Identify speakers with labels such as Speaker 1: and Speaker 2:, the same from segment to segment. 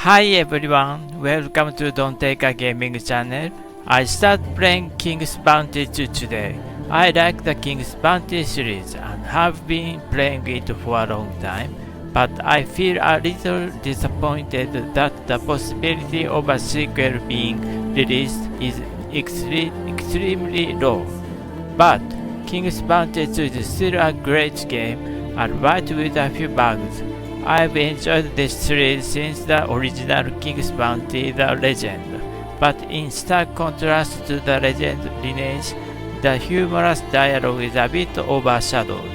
Speaker 1: Hi everyone, welcome to Don't Take a Gaming channel. I started playing King's Bounty 2 today. I like the King's Bounty series and have been playing it for a long time, but I feel a little disappointed that the possibility of a sequel being released is extremely low. But King's Bounty 2 is still a great game, albeit with a few bugs. I've enjoyed this series since the original King's Bounty, The Legend, but in stark contrast to the Legend lineage, the humorous dialogue is a bit overshadowed.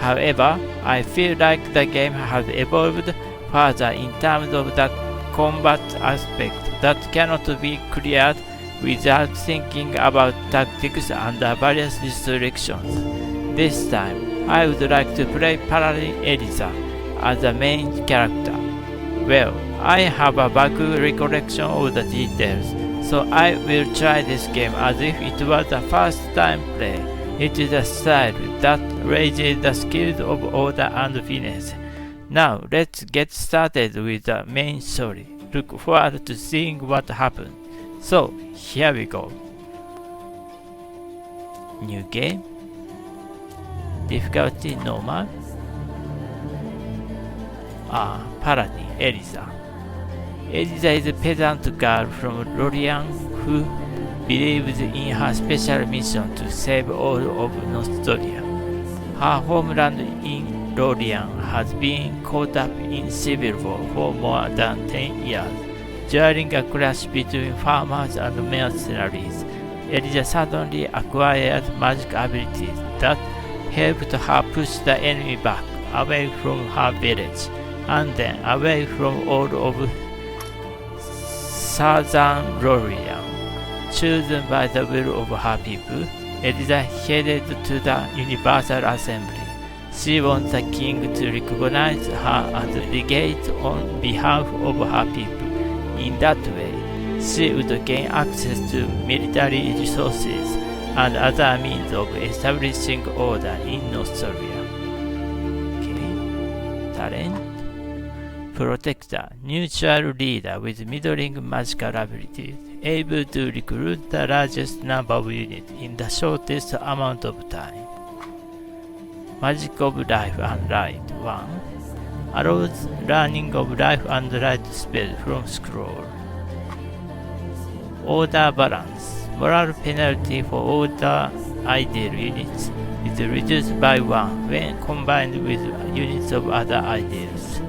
Speaker 1: However, I feel like the game has evolved further in terms of that combat aspect that cannot be cleared without thinking about tactics under various restrictions. This time, I would like to play parallel Elisa as the main character. Well, I have a vague recollection of the details, so I will try this game as if it was a first time play. It is a style that raises the skills of order and finesse. Now let's get started with the main story. Look forward to seeing what happens. So here we go. New game. Difficulty normal. Paladin, Elisa. Elisa is a peasant girl from Lorien who believes in her special mission to save all of Nostria. Her homeland in Lorien has been caught up in civil war for more than 10 years. During a clash between farmers and mercenaries, Elisa suddenly acquired magic abilities that helped her push the enemy back away from her village, and then away from all of southern Lorien. Chosen by the will of her people, Elisa headed to the Universal Assembly. She wants the king to recognize her as legate on behalf of her people. In that way, she would gain access to military resources and other means of establishing order in Nostria. Talent. Protector, neutral leader with middling magical abilities, able to recruit the largest number of units in the shortest amount of time. Magic of Life and Light 1 allows learning of Life and Light spells from scroll. Order Balance, moral penalty for order ideal units is reduced by 1 when combined with units of other ideals.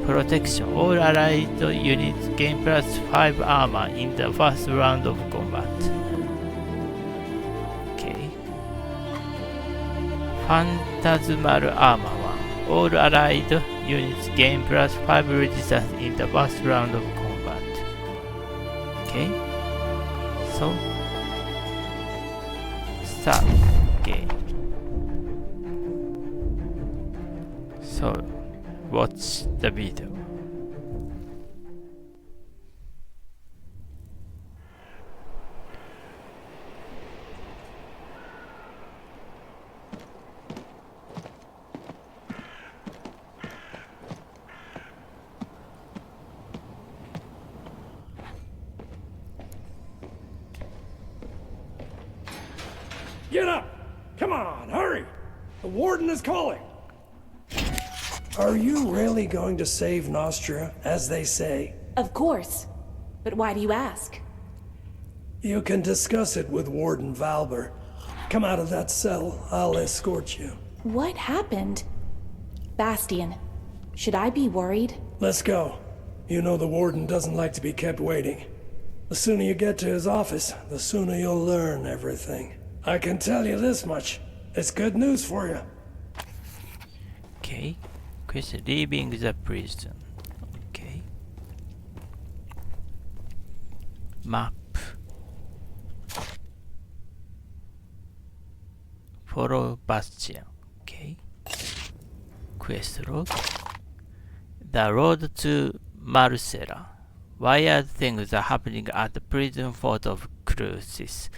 Speaker 1: Protection. All allied units gain plus 5 armor in the first round of combat. Phantasmal Armor 1. All allied units gain plus 5 resistance in the first round of combat. So start. So watch the video.
Speaker 2: Get up! Come on, hurry! The warden is calling! Are you really going to save Nostria, as they say?
Speaker 3: Of course. But why do you ask?
Speaker 2: You can discuss it with Warden Valber. Come out of that cell, I'll escort you.
Speaker 3: What happened? Bastian, should I be worried?
Speaker 2: Let's go. You know the warden doesn't like to be kept waiting. The sooner you get to his office, the sooner you'll learn everything. I can tell you this much. It's good news for you.
Speaker 1: Quest leaving the prison. Map. Follow Bastian. Quest log. The road to Marcella. Wired things are happening at the prison fort of Crucis.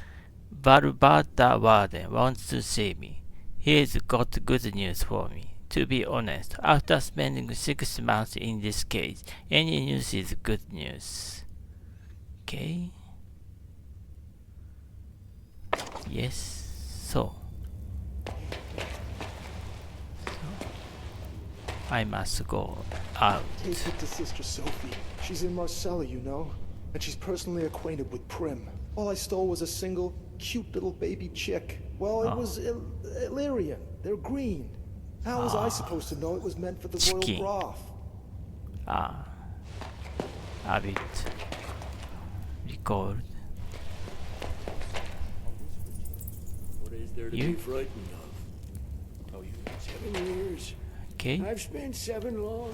Speaker 1: Valber the warden wants to see me. He's got good news for me. To be honest, after spending 6 months in this cage, any news is good news. Okay. Yes. So I must go out.
Speaker 4: Take it to Sister Sophie. She's in Marcella, you know, and she's personally acquainted with Prim. All I stole was a single, cute little baby chick. Well, it was Illyrian. They're green. How was I supposed to know it was meant for the
Speaker 1: Chicken.
Speaker 4: royal broth?
Speaker 1: A bit recalled.
Speaker 5: What is there to
Speaker 1: You?
Speaker 5: be frightened of? Oh, you
Speaker 2: 7 years.
Speaker 1: Okay.
Speaker 2: I've spent 7 long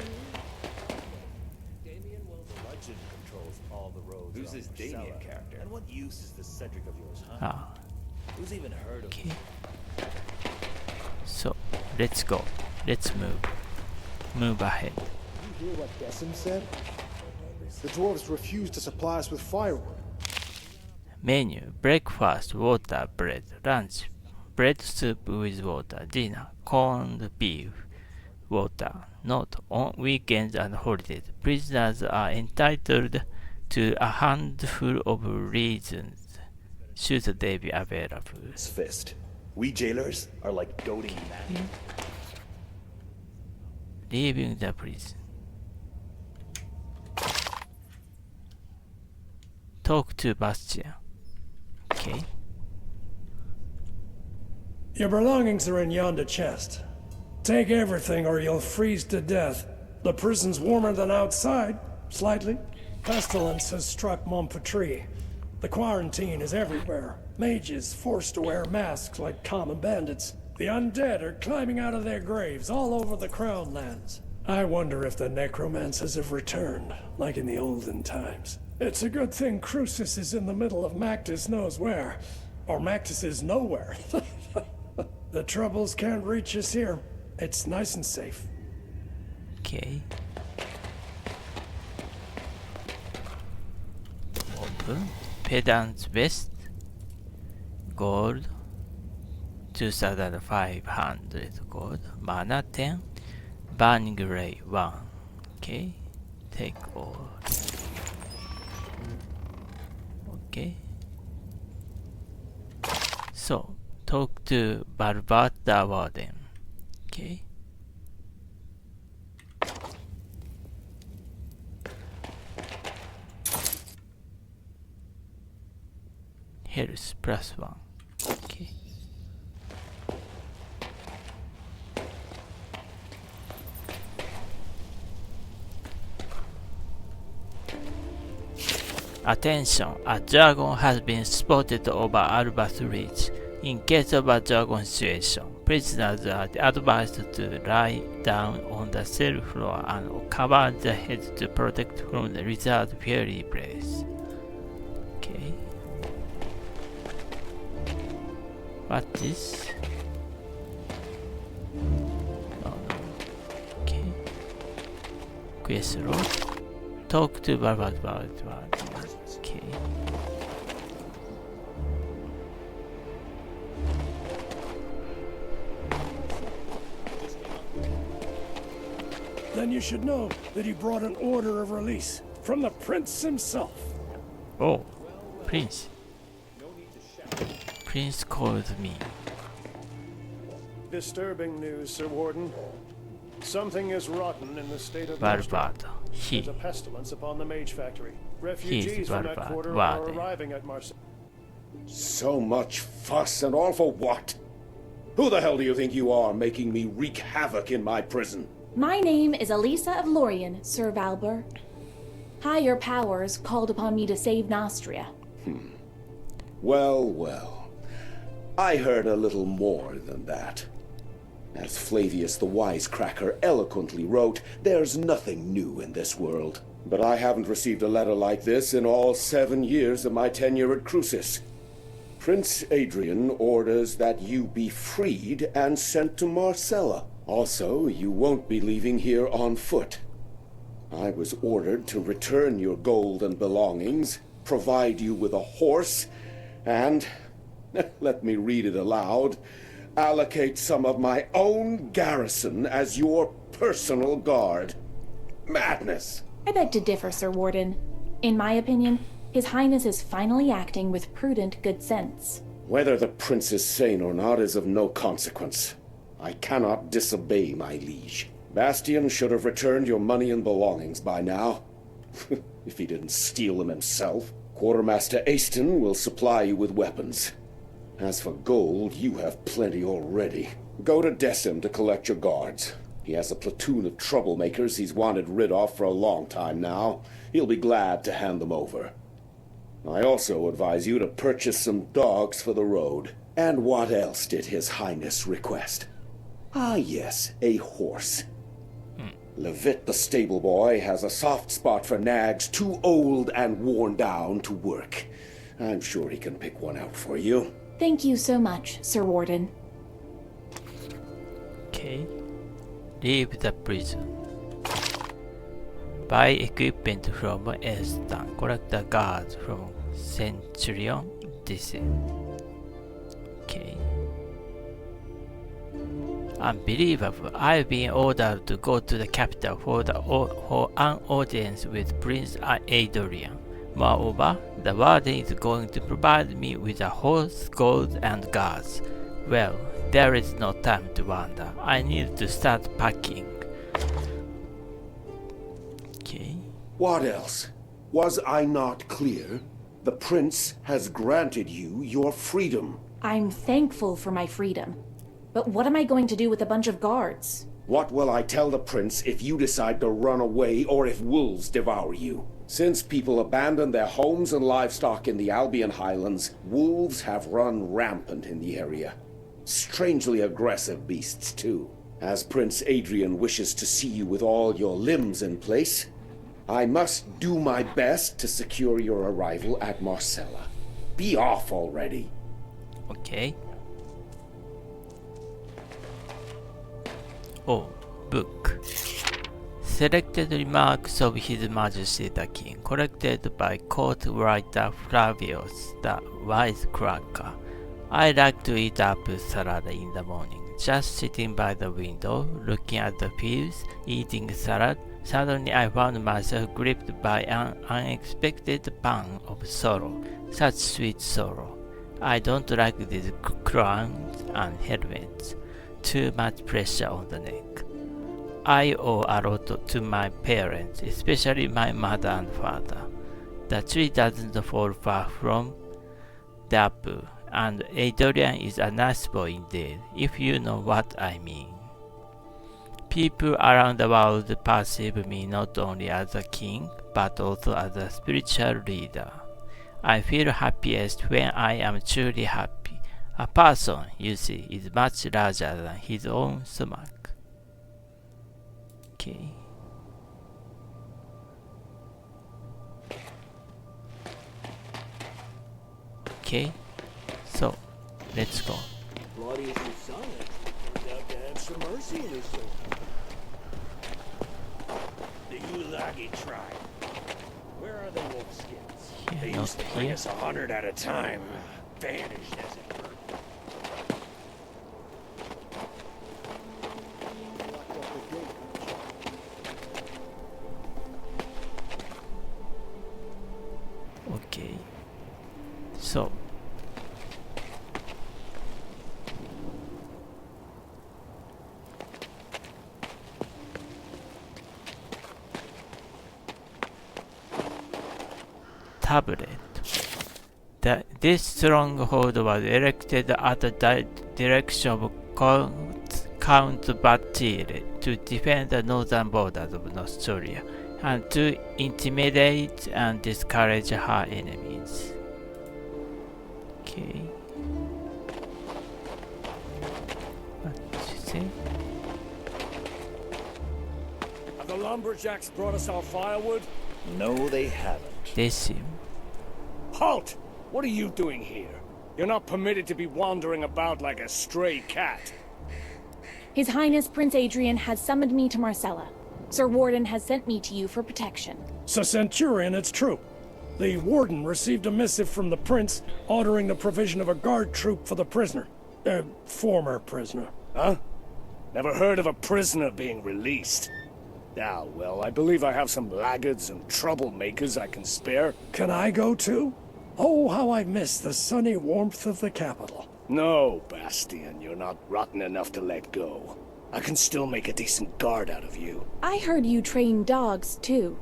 Speaker 5: Damien, well, the legend controls all the roads.
Speaker 6: Who's this Damien character?
Speaker 5: And what use is this Cedric of yours, huh?
Speaker 1: Ah.
Speaker 5: Who's even heard of
Speaker 1: Okay.
Speaker 5: him?
Speaker 1: So let's go. Let's move. Move ahead.
Speaker 4: You hear what Decim said? The dwarves refused to supply us with firewood.
Speaker 1: Menu: breakfast, water, bread, lunch, bread soup with water, dinner, corned beef, water. Note: on weekends and holidays, prisoners are entitled to a handful of raisins, should they be available.
Speaker 6: His fist. We jailers are like goading men.
Speaker 1: Leaving the prison. Talk to Bastian. Okay.
Speaker 2: Your belongings are in yonder chest. Take everything or you'll freeze to death. The prison's warmer than outside, slightly. Pestilence has struck Montpetrie. The quarantine is everywhere. Mages forced to wear masks like common bandits. The undead are climbing out of their graves all over the Crown Lands. I wonder if the necromancers have returned, like in the olden times. It's a good thing Crucis is in the middle of Mactus knows where. Or Mactus is nowhere. The troubles can't reach us here. It's nice and safe.
Speaker 1: Okay. Open. Pedant's vest. Gold. 2,500 gold. Mana 10. Burning ray 1. Okay. Take all. Okay. So, talk to Balbat the Warden. Okay. Health +1. Okay. Attention! A dragon has been spotted over Albus Ridge. In case of a dragon situation, prisoners are advised to lie down on the cell floor and cover their heads to protect from the lizard fairy blaze. Okay. What is? Oh, no. Okay. Quest log. Talk to Balbat. Okay.
Speaker 2: Then you should know that he brought an order of release from the prince himself.
Speaker 1: Oh, Prince. Prince called me.
Speaker 7: Disturbing news, Sir Warden. Something is rotten in the state of Nostrum.
Speaker 1: Balbat. He.
Speaker 7: There's a pestilence upon the mage factory. Refugees from that
Speaker 1: Balbat.
Speaker 7: quarter
Speaker 1: Why
Speaker 7: are
Speaker 1: then?
Speaker 7: arriving at Marseille.
Speaker 8: So much fuss and all for what? Who the hell do you think you are, making me wreak havoc in my prison?
Speaker 3: My name is Elisa of Lorien, Sir Valber. Higher powers called upon me to save Nostria.
Speaker 8: Well, well. I heard a little more than that. As Flavius the Wisecracker eloquently wrote, there's nothing new in this world. But I haven't received a letter like this in all 7 years of my tenure at Crucis. Prince Adrian orders that you be freed and sent to Marcella. Also, you won't be leaving here on foot. I was ordered to return your gold and belongings, provide you with a horse, and, let me read it aloud, Allocate some of my own garrison as your personal guard. Madness!
Speaker 3: I beg to differ, Sir Warden. In my opinion, His Highness is finally acting with prudent good sense.
Speaker 8: Whether the prince is sane or not is of no consequence. I cannot disobey my liege. Bastian should have returned your money and belongings by now. If he didn't steal them himself. Quartermaster Aston will supply you with weapons. As for gold, you have plenty already. Go to Decim to collect your guards. He has a platoon of troublemakers he's wanted rid of for a long time now. He'll be glad to hand them over. I also advise you to purchase some dogs for the road. And what else did His Highness request? Ah yes, a horse. Levitt the stable boy has a soft spot for nags too old and worn down to work. I'm sure he can pick one out for you.
Speaker 3: Thank you so much, Sir Warden.
Speaker 1: Okay. Leave the prison. Buy equipment from Elstan. Collect the guards from Centurion DC. Okay. Unbelievable. I've been ordered to go to the capital for an audience with Prince Adrian. Moreover, the warden is going to provide me with a horse, gold, and guards. Well, there is no time to wander. I need to start packing. Okay.
Speaker 8: What else? Was I not clear? The prince has granted you your freedom.
Speaker 3: I'm thankful for my freedom. But what am I going to do with a bunch of guards?
Speaker 8: What will I tell the prince if you decide to run away or if wolves devour you? Since people abandoned their homes and livestock in the Albion Highlands, wolves have run rampant in the area. Strangely aggressive beasts, too. As Prince Adrian wishes to see you with all your limbs in place, I must do my best to secure your arrival at Marcella. Be off already.
Speaker 1: Okay. Oh, book. Selected remarks of His Majesty the King, collected by court writer Flavius the Wisecracker. I like to eat apple salad in the morning, just sitting by the window, looking at the fields, eating salad. Suddenly I found myself gripped by an unexpected pang of sorrow, such sweet sorrow. I don't like these crowns and helmets. Too much pressure on the neck. I owe a lot to my parents, especially my mother and father. The tree doesn't fall far from the apple, and Adrian is a nice boy indeed, if you know what I mean. People around the world perceive me not only as a king, but also as a spiritual leader. I feel happiest when I am truly happy. A person, you see, is much larger than his own stomach. Okay. Okay, so let's go.
Speaker 5: Bloody as your son turned out to have some mercy in his soul. The Ulagi tribe. Where are the wolf skins?
Speaker 1: Here,
Speaker 2: They
Speaker 1: not
Speaker 2: used to bring
Speaker 1: here.
Speaker 2: us 100 at a time.
Speaker 5: Vanished as it were.
Speaker 1: Okay. So tablet. This stronghold was erected at the direction of Count Batile to defend the northern borders of Nostria and to intimidate and discourage her enemies. Okay. What did you say?
Speaker 7: Have the lumberjacks brought us our firewood?
Speaker 5: No, they haven't.
Speaker 1: Decim.
Speaker 7: Halt! What are you doing here? You're not permitted to be wandering about like a stray cat.
Speaker 3: His Highness Prince Adrian has summoned me to Marcella. Sir Warden has sent me to you for protection.
Speaker 2: So Centurion, it's true. The warden received a missive from the prince ordering the provision of a guard troop for the prisoner. Former prisoner.
Speaker 7: Huh? Never heard of a prisoner being released. Ah, well, I believe I have some laggards and troublemakers I can spare.
Speaker 2: Can I go too? Oh, how I miss the sunny warmth of the capital.
Speaker 7: No, Bastian, you're not rotten enough to let go. I can still make a decent guard out of you.
Speaker 3: I heard you train dogs, too.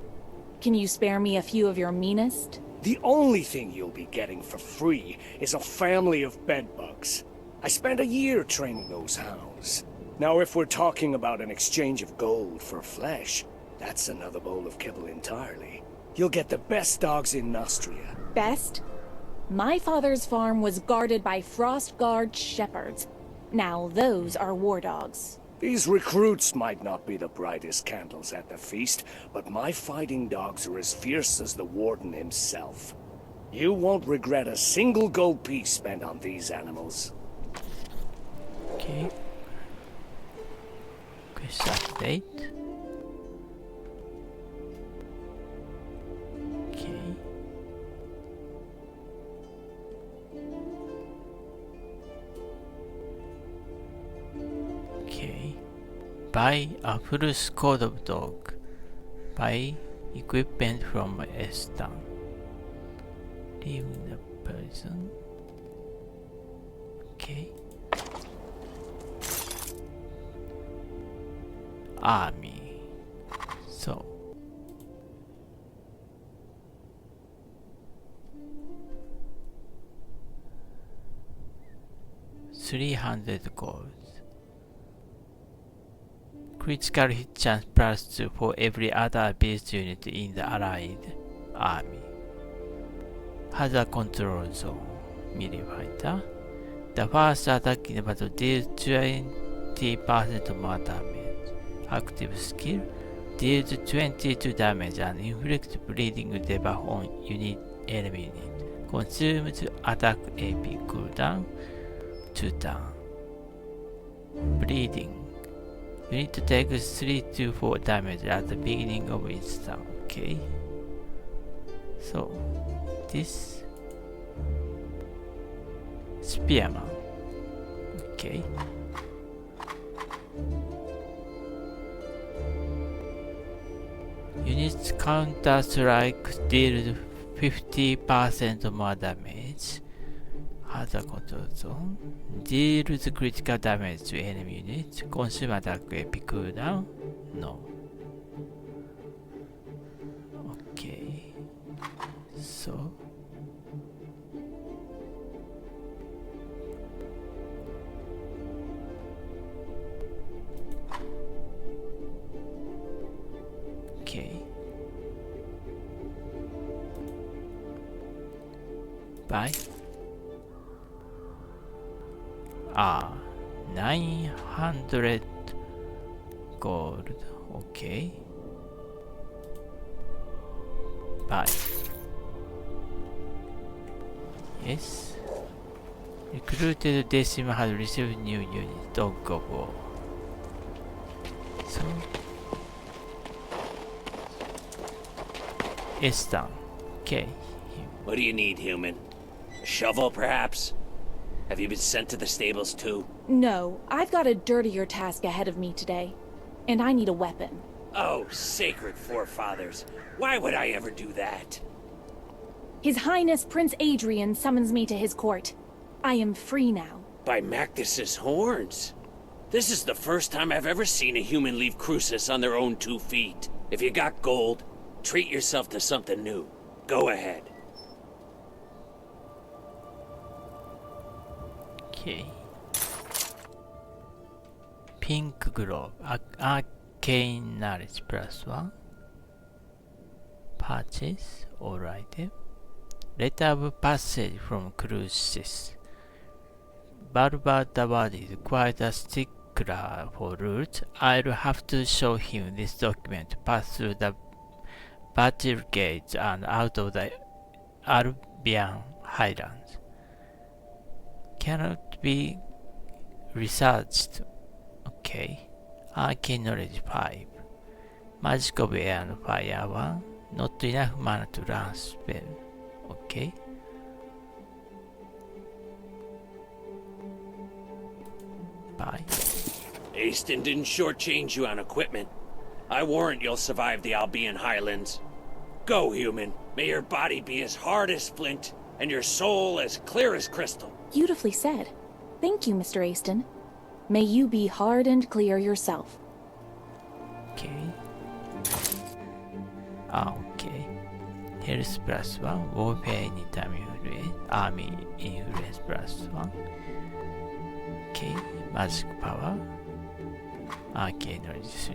Speaker 3: Can you spare me a few of your meanest?
Speaker 7: The only thing you'll be getting for free is a family of bedbugs. I spent a year training those hounds. Now, if we're talking about an exchange of gold for flesh, that's another bowl of kibble entirely. You'll get the best dogs in Nostria.
Speaker 3: Best? My father's farm was guarded by Frost Guard shepherds. Now those are war dogs.
Speaker 7: These recruits might not be the brightest candles at the feast, but my fighting dogs are as fierce as the warden himself. You won't regret a single gold piece spent on these animals.
Speaker 1: Okay. Quest update. Okay. Okay. Buy a full squad of dog. Buy equipment from Estan. Leave the person. Okay. Army. So. $300 gold. Critical hit chance +2 for every other base unit in the allied army. Hazard control zone. Melee fighter. The first attack in the battle deals 20% more damage. Active skill deals 22 damage and inflicts bleeding debuff on enemy unit. Consumes attack AP cooldown 2 turn. Bleeding. Unit takes 3 to 4 damage at the beginning of its turn. Okay. So this Spearman. Okay. Units counter strike deals 50% more damage. Other control zone deals critical damage to enemy units. Consume attack epic cooldown. No. Okay. So. Okay. Bye. 900 gold. Okay. Buy. Yes. Recruited Decima has received new unit. Dog of war. So. Estan. Okay.
Speaker 5: What do you need, human? A shovel, perhaps? Have you been sent to the stables, too?
Speaker 3: No, I've got a dirtier task ahead of me today. And I need a weapon.
Speaker 5: Oh, sacred forefathers. Why would I ever do that?
Speaker 3: His Highness Prince Adrian summons me to his court. I am free now.
Speaker 5: By Mactus's horns. This is the first time I've ever seen a human leave Crucis on their own 2 feet. If you got gold, treat yourself to something new. Go ahead.
Speaker 1: Okay. Pink glove. Arcane knowledge +1. Purchase all item. Letter of passage from Crucis. Balbert the Word is quite a stickler for rules. I'll have to show him this document to pass through the battle gates and out of the Albion Highlands. Cannot be researched. Okay. Arcane knowledge 5. Magic of air and fire 1. Not enough mana to run spell. Okay. Bye.
Speaker 5: Aston didn't shortchange you on equipment. I warrant you'll survive the Albion Highlands. Go, human. May your body be as hard as flint, and your soul as clear as crystal.
Speaker 3: Beautifully said. Thank you, Mr. Aston. May you be hard and clear yourself.
Speaker 1: Okay. Okay. Health plus 1, Warfare anytime influence, Army influence plus 1. Okay. Magic power, Arcane knowledge 3.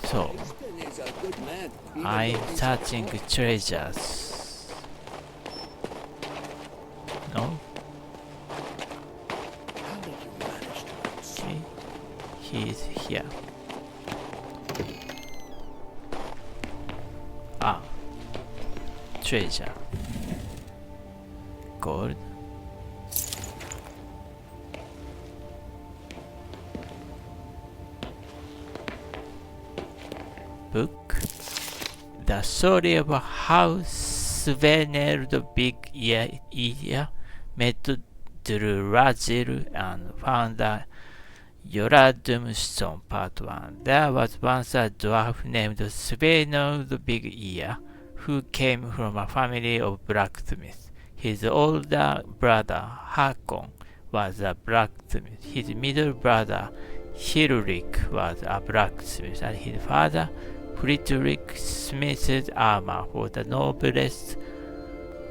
Speaker 1: So, I'm searching treasures. No? Okay. He's here. Ah. Treasure. Gold. Book. The story of how Sveneld Big Ear met Drazil and found the Yoradum Stone Part 1. There was once a dwarf named Sveneld Big Ear who came from a family of blacksmiths. His older brother Hakon was a blacksmith. His middle brother Hilrik was a blacksmith, and his father Friedrich smithed armor for the noblest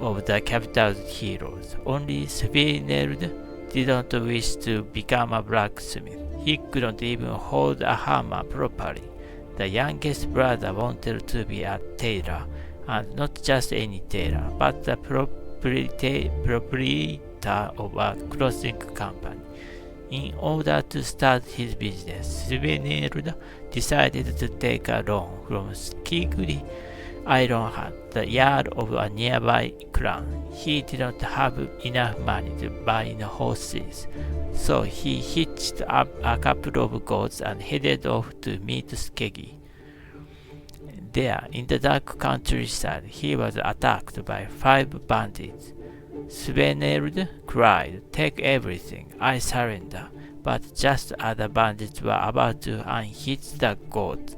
Speaker 1: of the capital's heroes. Only Sveneld didn't wish to become a blacksmith. He couldn't even hold a hammer properly. The youngest brother wanted to be a tailor, and not just any tailor, but the proprietor of a clothing company. In order to start his business, Sveneld decided to take a loan from Skigli Ironheart, the yard of a nearby clan. He didn't have enough money to buy horses, so he hitched up a couple of goats and headed off to meet Skeggi. There, in the dark countryside, he was attacked by 5 bandits. Sveneld cried, "Take everything, I surrender." But just as the bandits were about to unhitch the goat,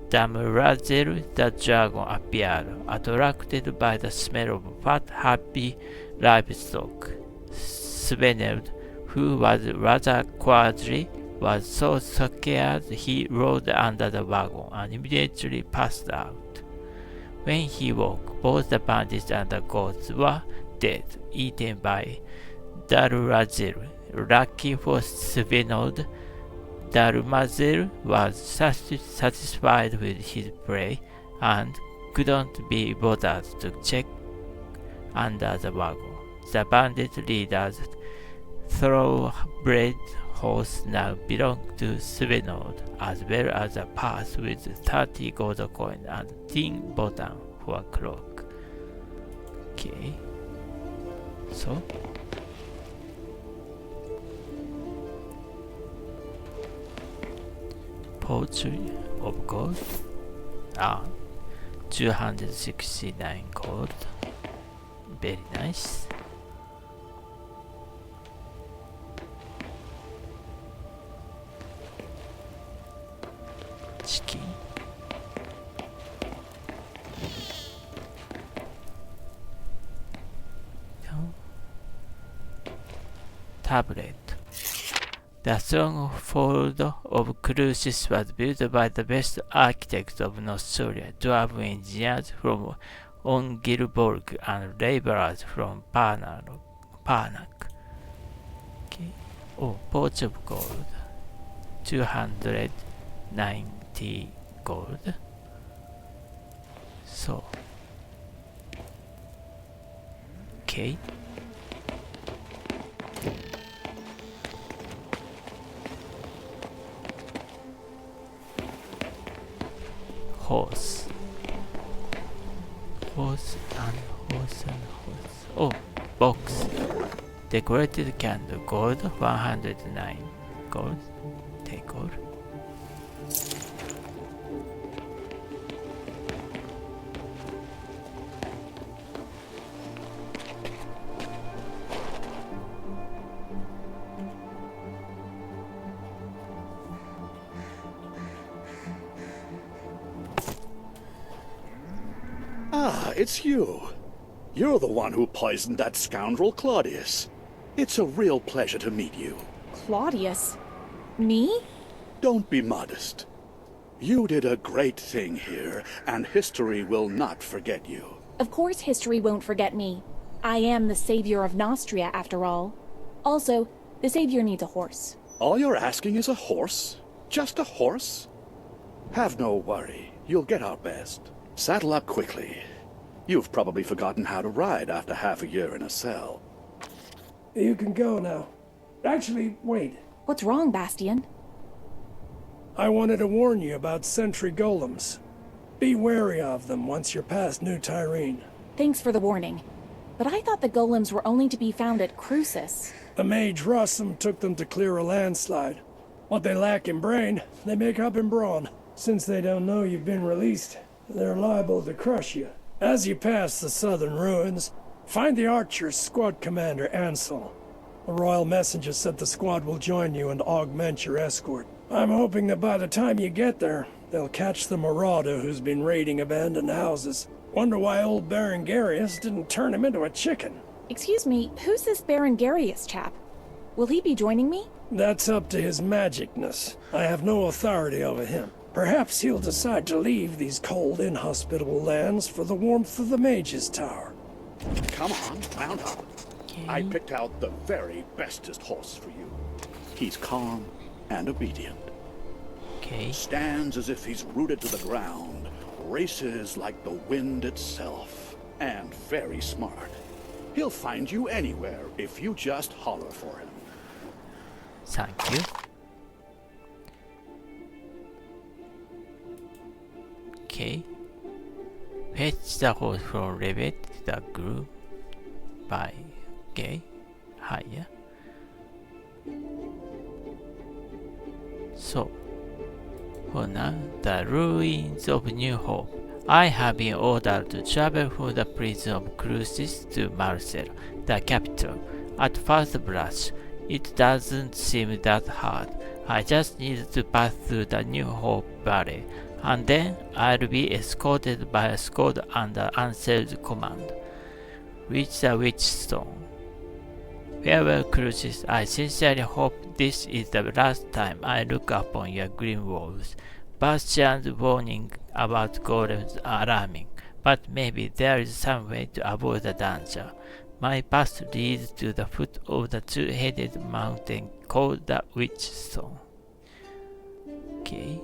Speaker 1: Drazil the dragon appeared, attracted by the smell of fat, happy livestock. Sveneld, who was rather cowardly, was so scared he rolled under the wagon and immediately passed out. When he woke, both the bandits and the goats were dead, eaten by Drazil. Lucky for Sveneld, Drazil was satisfied with his prey and couldn't be bothered to check under the wagon. The bandit leader's thoroughbred horse now belonged to Sveneld, as well as a purse with 30 gold coins and tin button for a cloak. Okay. So, poetry of gold. 269 gold. Very nice. Chicken. No. Tablet. The stronghold of Crucis was built by the best architects of Nostria, dwarf engineers from Ongilborg and laborers from Parnak. Okay. Oh, Porch of Gold. 290 gold. So. Okay. Horse. Horse and horse and horse. Oh, box. Decorated candle, gold 109. take all. Take all.
Speaker 9: Ah, it's you. You're the one who poisoned that scoundrel Claudius. It's a real pleasure to meet you.
Speaker 3: Claudius? Me?
Speaker 9: Don't be modest. You did a great thing here, and history will not forget you.
Speaker 3: Of course history won't forget me. I am the savior of Nostria, after all. Also, the savior needs a horse.
Speaker 9: All you're asking is a horse? Just a horse? Have no worry. You'll get our best. Saddle up quickly. You've probably forgotten how to ride after half a year in a cell.
Speaker 2: You can go now. Actually, wait.
Speaker 3: What's wrong, Bastian?
Speaker 2: I wanted to warn you about sentry golems. Be wary of them once you're past New Tyrene.
Speaker 3: Thanks for the warning. But I thought the golems were only to be found at Crucis.
Speaker 2: The mage Russum took them to clear a landslide. What they lack in brain, they make up in brawn. Since they don't know you've been released, they're liable to crush you. As you pass the southern ruins, find the archer's squad commander, Ansel. The royal messenger said the squad will join you and augment your escort. I'm hoping that by the time you get there, they'll catch the marauder who's been raiding abandoned houses. Wonder why old Berengarius didn't turn him into a chicken.
Speaker 3: Excuse me, who's this Berengarius chap? Will he be joining me?
Speaker 2: That's up to his magicness. I have no authority over him. Perhaps he'll decide to leave these cold, inhospitable lands for the warmth of the Mage's Tower.
Speaker 9: Come on, mount up. I picked out the very bestest horse for you. He's calm and obedient.
Speaker 1: Okay.
Speaker 9: Stands as if he's rooted to the ground. Races like the wind itself. And very smart. He'll find you anywhere if you just holler for him.
Speaker 1: Thank you. Okay. Fetch the horse from Rebet to the group by higher. So, for now, the ruins of New Hope. I have been ordered to travel from the prison of Crucis to Marcel, the capital. At first blush, it doesn't seem that hard. I just need to pass through the New Hope Valley, and then I'll be escorted by a squad under Ansel's command. Reach the Witchstone. Farewell, Crucis. I sincerely hope this is the last time I look upon your green walls. Bastian's warning about golems are alarming, but maybe there is some way to avoid the danger. My path leads to the foot of the two-headed mountain called the Witchstone. Okay.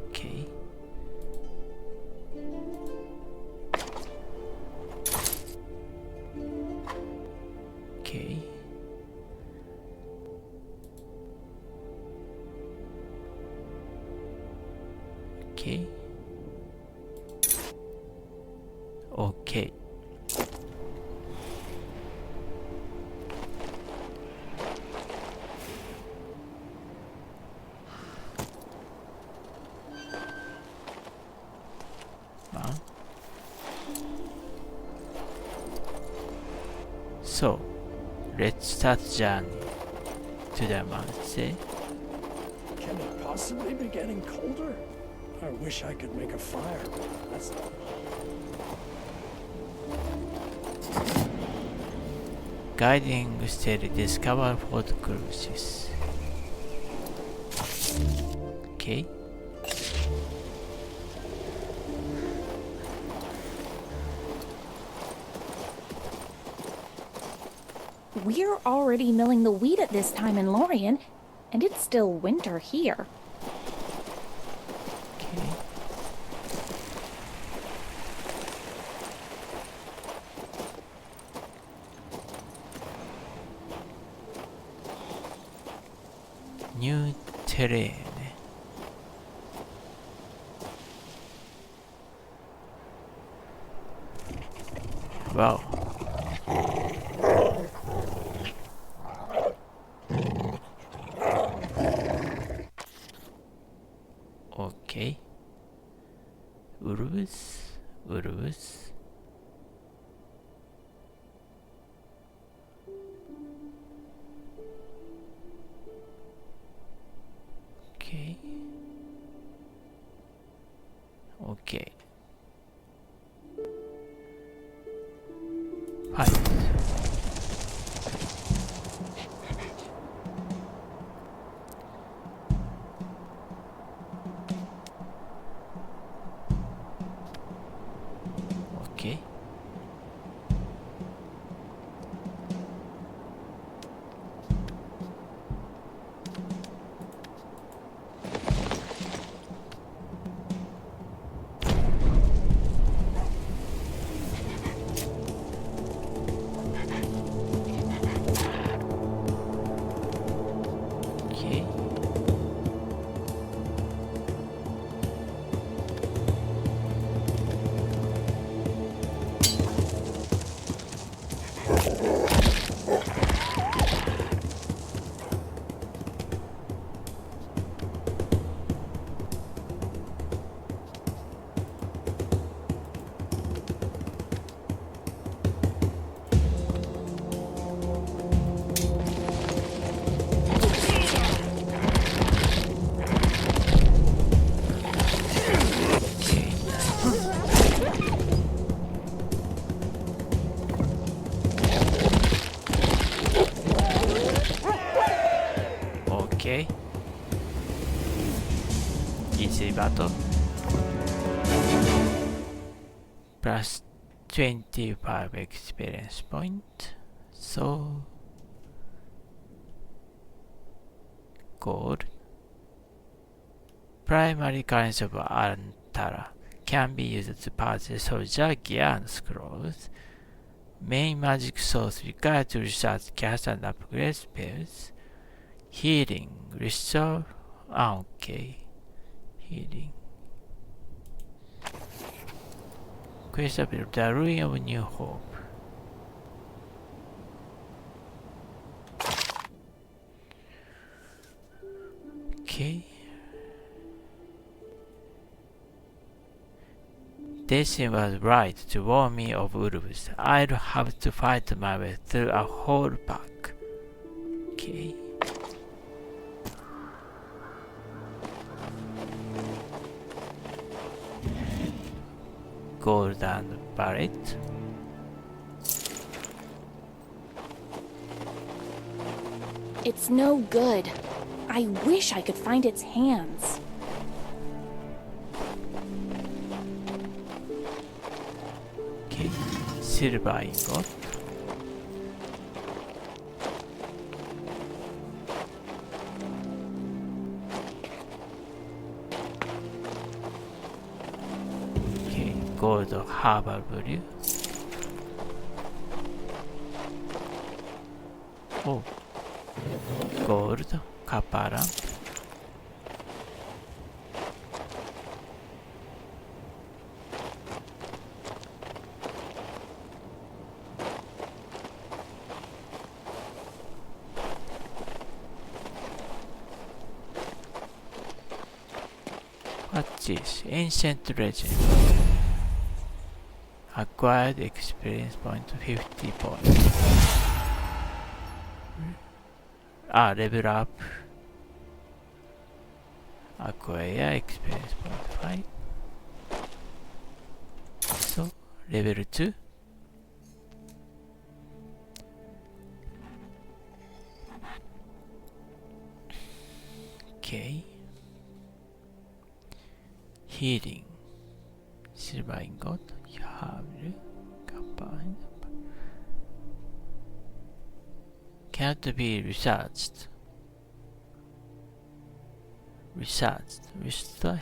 Speaker 1: Okay. Okay. Okay. Okay. So, let's start journey to the mountain.
Speaker 2: Can it possibly be getting colder? I wish I could make a fire. That's
Speaker 1: Guiding steady, discover Fort Crucis. Okay.
Speaker 3: We're already milling the wheat at this time in Lorien, and it's still winter here.
Speaker 1: Okay. New terrain. Wow. Okay. Wolves. Wolves. Okay. Okay. Fight. Okay. Okay. Okay. Okay. Easy battle. Plus 25 experience point. So gold. Primary currency of Antara can be used to purchase soldier gear and scrolls. Main magic source required to research, cast and upgrade spells. Healing, restore. Okay. Healing. Quest of the Ruin of New Hope. Okay. Destiny was right to warn me of wolves. I'd have to fight my way through a whole pack. Okay. Golden barret.
Speaker 3: It's no good. I wish I could find its hands.
Speaker 1: Okay. Silver ingot. Okay. Gold herbal brew. Oh. Gold copper lamp. What's this? Ancient legend. Acquired experience point 50 points. Level up. Acquire experience point 5. So, level 2. Okay. Healing. Silver ingot. Herb. Copper. Cannot be researched. Restore.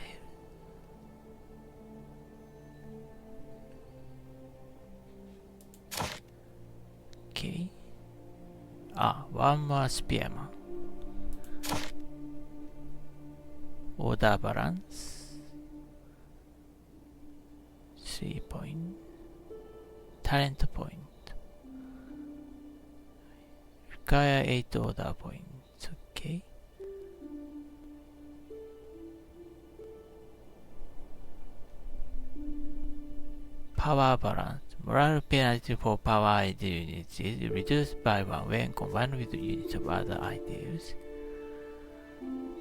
Speaker 1: Okay. One more spearman. Order balance. 3 point. Talent point. Require 8 order points. Okay. Power balance. Moral penalty for power ID units is reduced by 1 when combined with units of other ideals.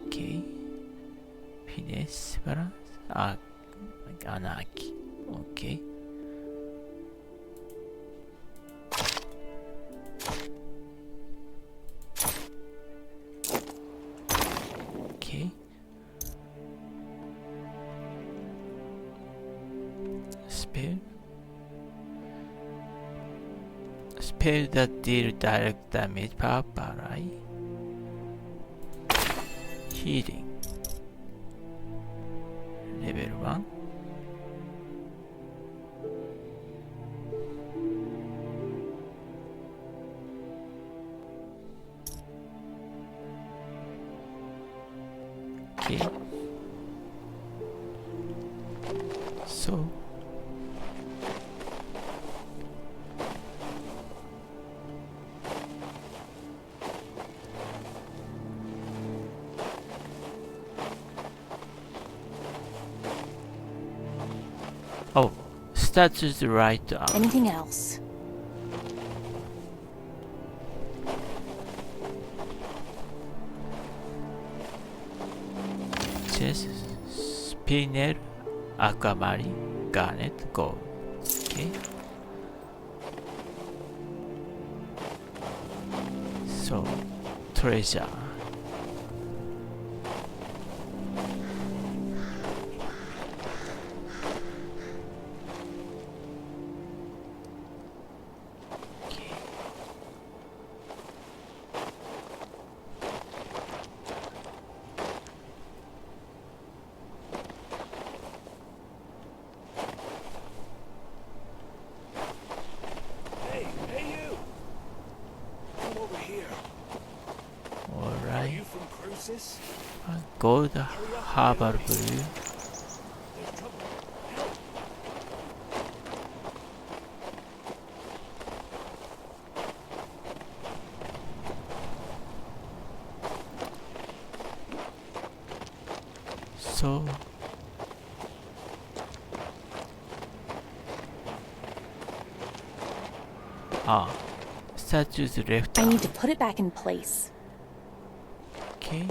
Speaker 1: Okay. Finesse balance. Anarchy. Okay. Okay. Spell. Spell that deal direct damage per ally. Healing. Level 1. Okay. So oh, status right up.
Speaker 3: Anything else?
Speaker 1: Chest, spinel, aquamarine, garnet, gold. Okay. So, treasure.
Speaker 7: Hey, you! Come over here. Are
Speaker 1: Alright.
Speaker 7: you from Crucis?
Speaker 1: Gold, harbor blue.
Speaker 7: There's trouble. Help!
Speaker 1: So statue's left
Speaker 3: I
Speaker 1: arm.
Speaker 3: need to put it back in place.
Speaker 1: Okay.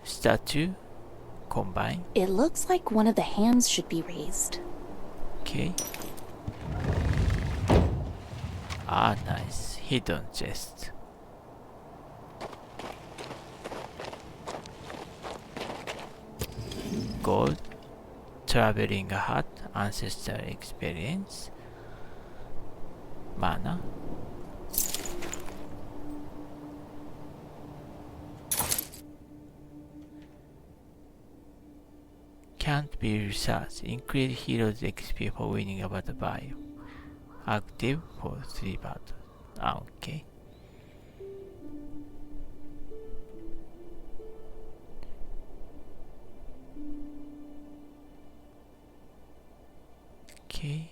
Speaker 1: Statue. Combine.
Speaker 3: It looks like one of the hands should be raised.
Speaker 1: Okay. Nice. Hidden chest. Gold. Traveling hut. Ancestral experience. Mana. Can't be researched. Increase heroes XP for winning a battle by. Active for 3 battles. Okay. Okay.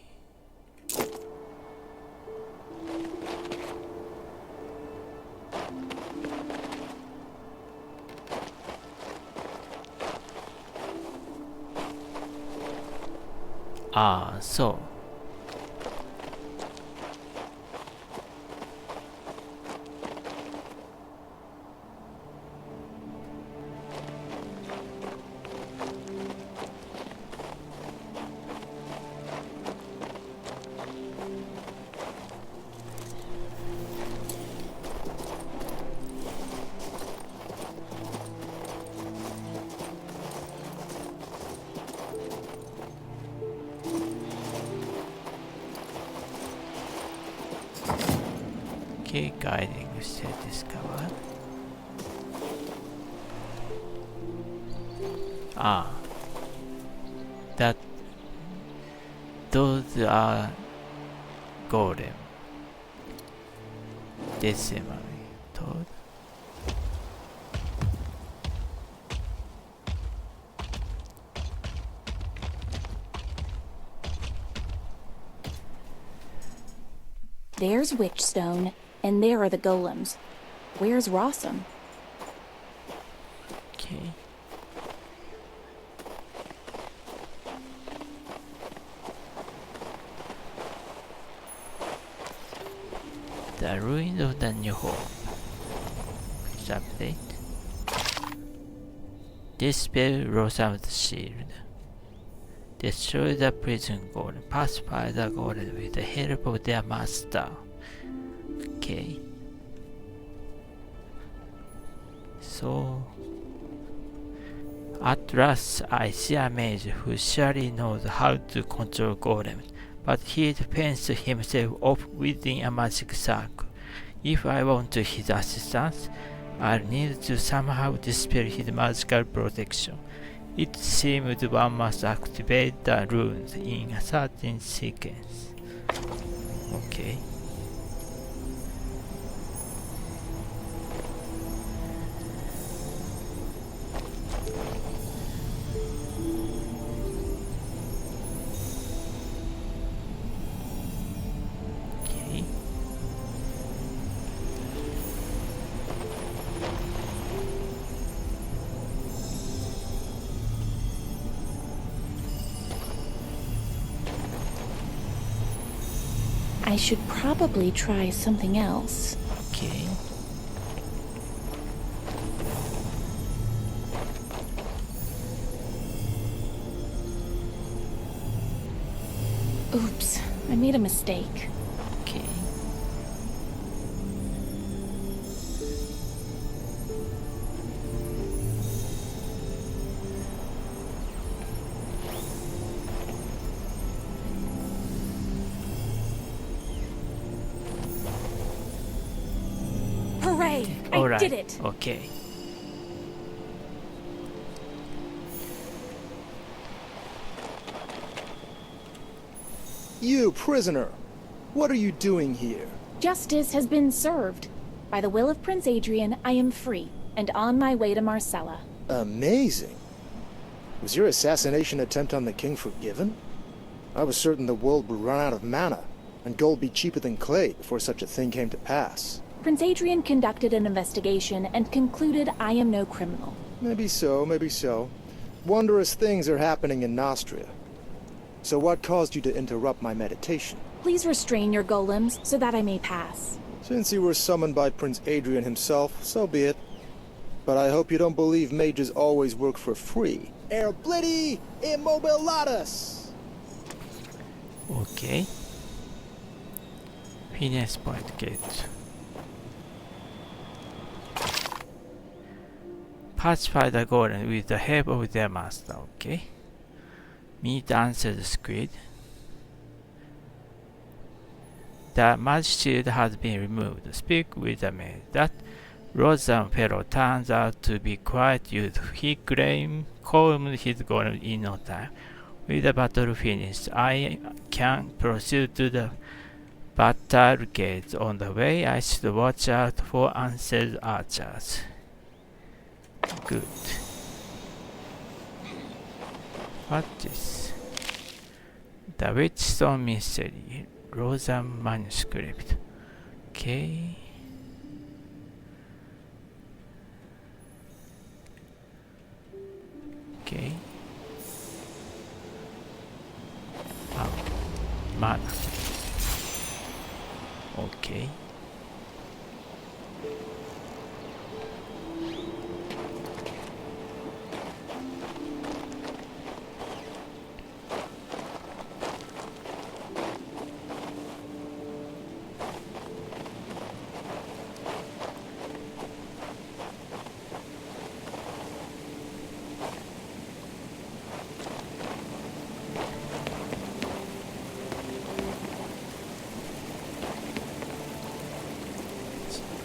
Speaker 1: So okay, guiding set discovered. That those are golem. Decimal toad.
Speaker 3: There's Witchstone, and there are the golems. Where's Rossum?
Speaker 1: Okay. The ruins of the new home. Quick update. Dispel Rosam's shield. Destroy the prison golem. Pacify the golem with the help of their master. Okay. So at last I see a mage who surely knows how to control golems, but he defends himself off within a magic circle. If I want his assistance, I'll need to somehow dispel his magical protection. It seems one must activate the runes in a certain sequence. Okay.
Speaker 3: I should probably try something else.
Speaker 1: Okay.
Speaker 3: Oops, I made a mistake.
Speaker 1: Okay.
Speaker 3: Hooray! I did it!
Speaker 1: Okay.
Speaker 4: You, prisoner! What are you doing here?
Speaker 3: Justice has been served. By the will of Prince Adrian, I am free, and on my way to Marcella.
Speaker 4: Amazing. Was your assassination attempt on the king forgiven? I was certain the world would run out of mana, and gold be cheaper than clay before such a thing came to pass.
Speaker 3: Prince Adrian conducted an investigation and concluded I am no criminal.
Speaker 4: Maybe so, maybe so. Wondrous things are happening in Nostria. So what caused you to interrupt my meditation?
Speaker 3: Please restrain your golems so that I may pass.
Speaker 4: Since you were summoned by Prince Adrian himself, so be it. But I hope you don't believe mages always work for free. Erblidi immobilatus!
Speaker 1: Okay. Fitness point get. Pacify the golem with the help of their master. Okay. Meet answered squid. The magic shield has been removed. Speak with the maid. That Rosan fellow turns out to be quite useful. He calmed his golem in no time. With the battle finished, I can proceed to the battle gates. On the way, I should watch out for unseen archers. Good. What is the Witchstone Mystery? Rosan manuscript. Okay. Okay. Mana. Okay.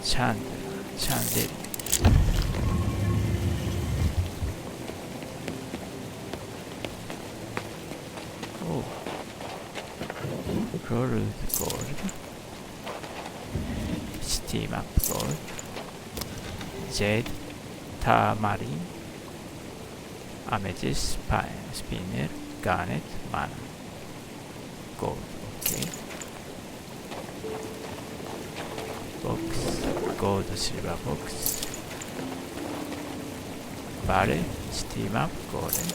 Speaker 1: Chandelier. Oh. Rolled gold. Steam up gold. Jade. Tamarin. Amethyst. Pine. Spinel. Garnet. Mana. Gold. Okay. Box, gold, silver box, barrel, steam up, golden.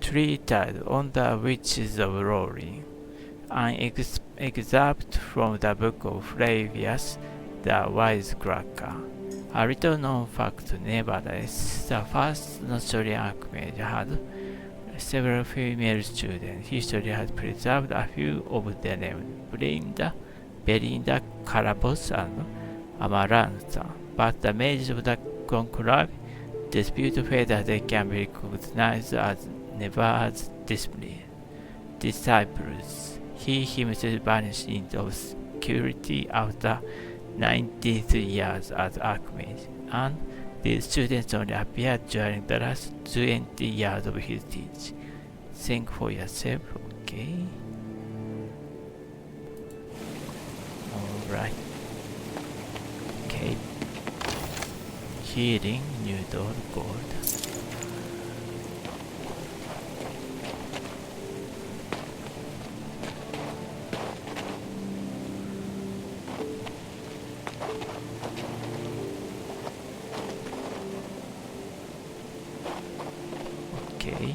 Speaker 1: treated on the witches of Rory. An excerpt from the book of Flavius the Wisecracker. A little known fact nevertheless, the first nursery archmage had several female students. History has preserved a few of their names: Belinda, Carabos, and Amarantha. But the mages of the conclave dispute whether they can be recognized as never as disciples. He himself vanished into obscurity after 90 years as archmage, and these students only appeared during the last 20 years of his teaching. Think for yourself, okay? Alright. Okay. Healing, new door, gold. Okay.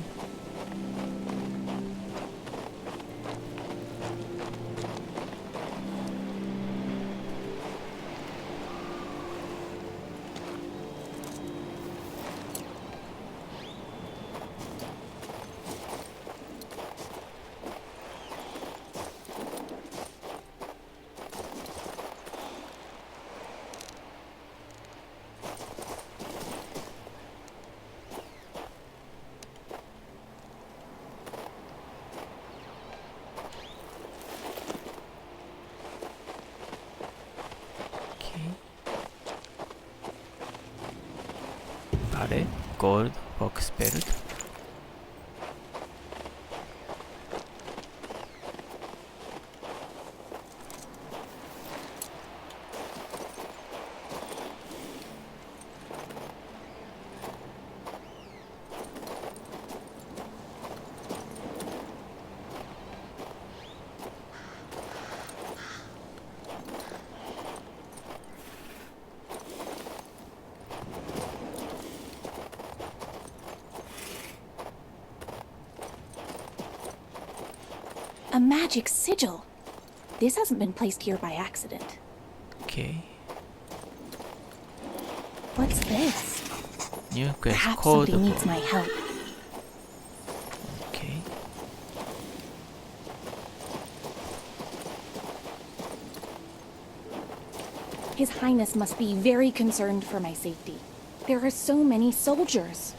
Speaker 1: Gold, box belt.
Speaker 3: A magic sigil. This hasn't been placed here by accident.
Speaker 1: Okay.
Speaker 3: What's this?
Speaker 1: New quest
Speaker 3: Perhaps
Speaker 1: code
Speaker 3: something needs
Speaker 1: book.
Speaker 3: my help.
Speaker 1: Okay.
Speaker 3: His Highness must be very concerned for my safety. There are so many soldiers.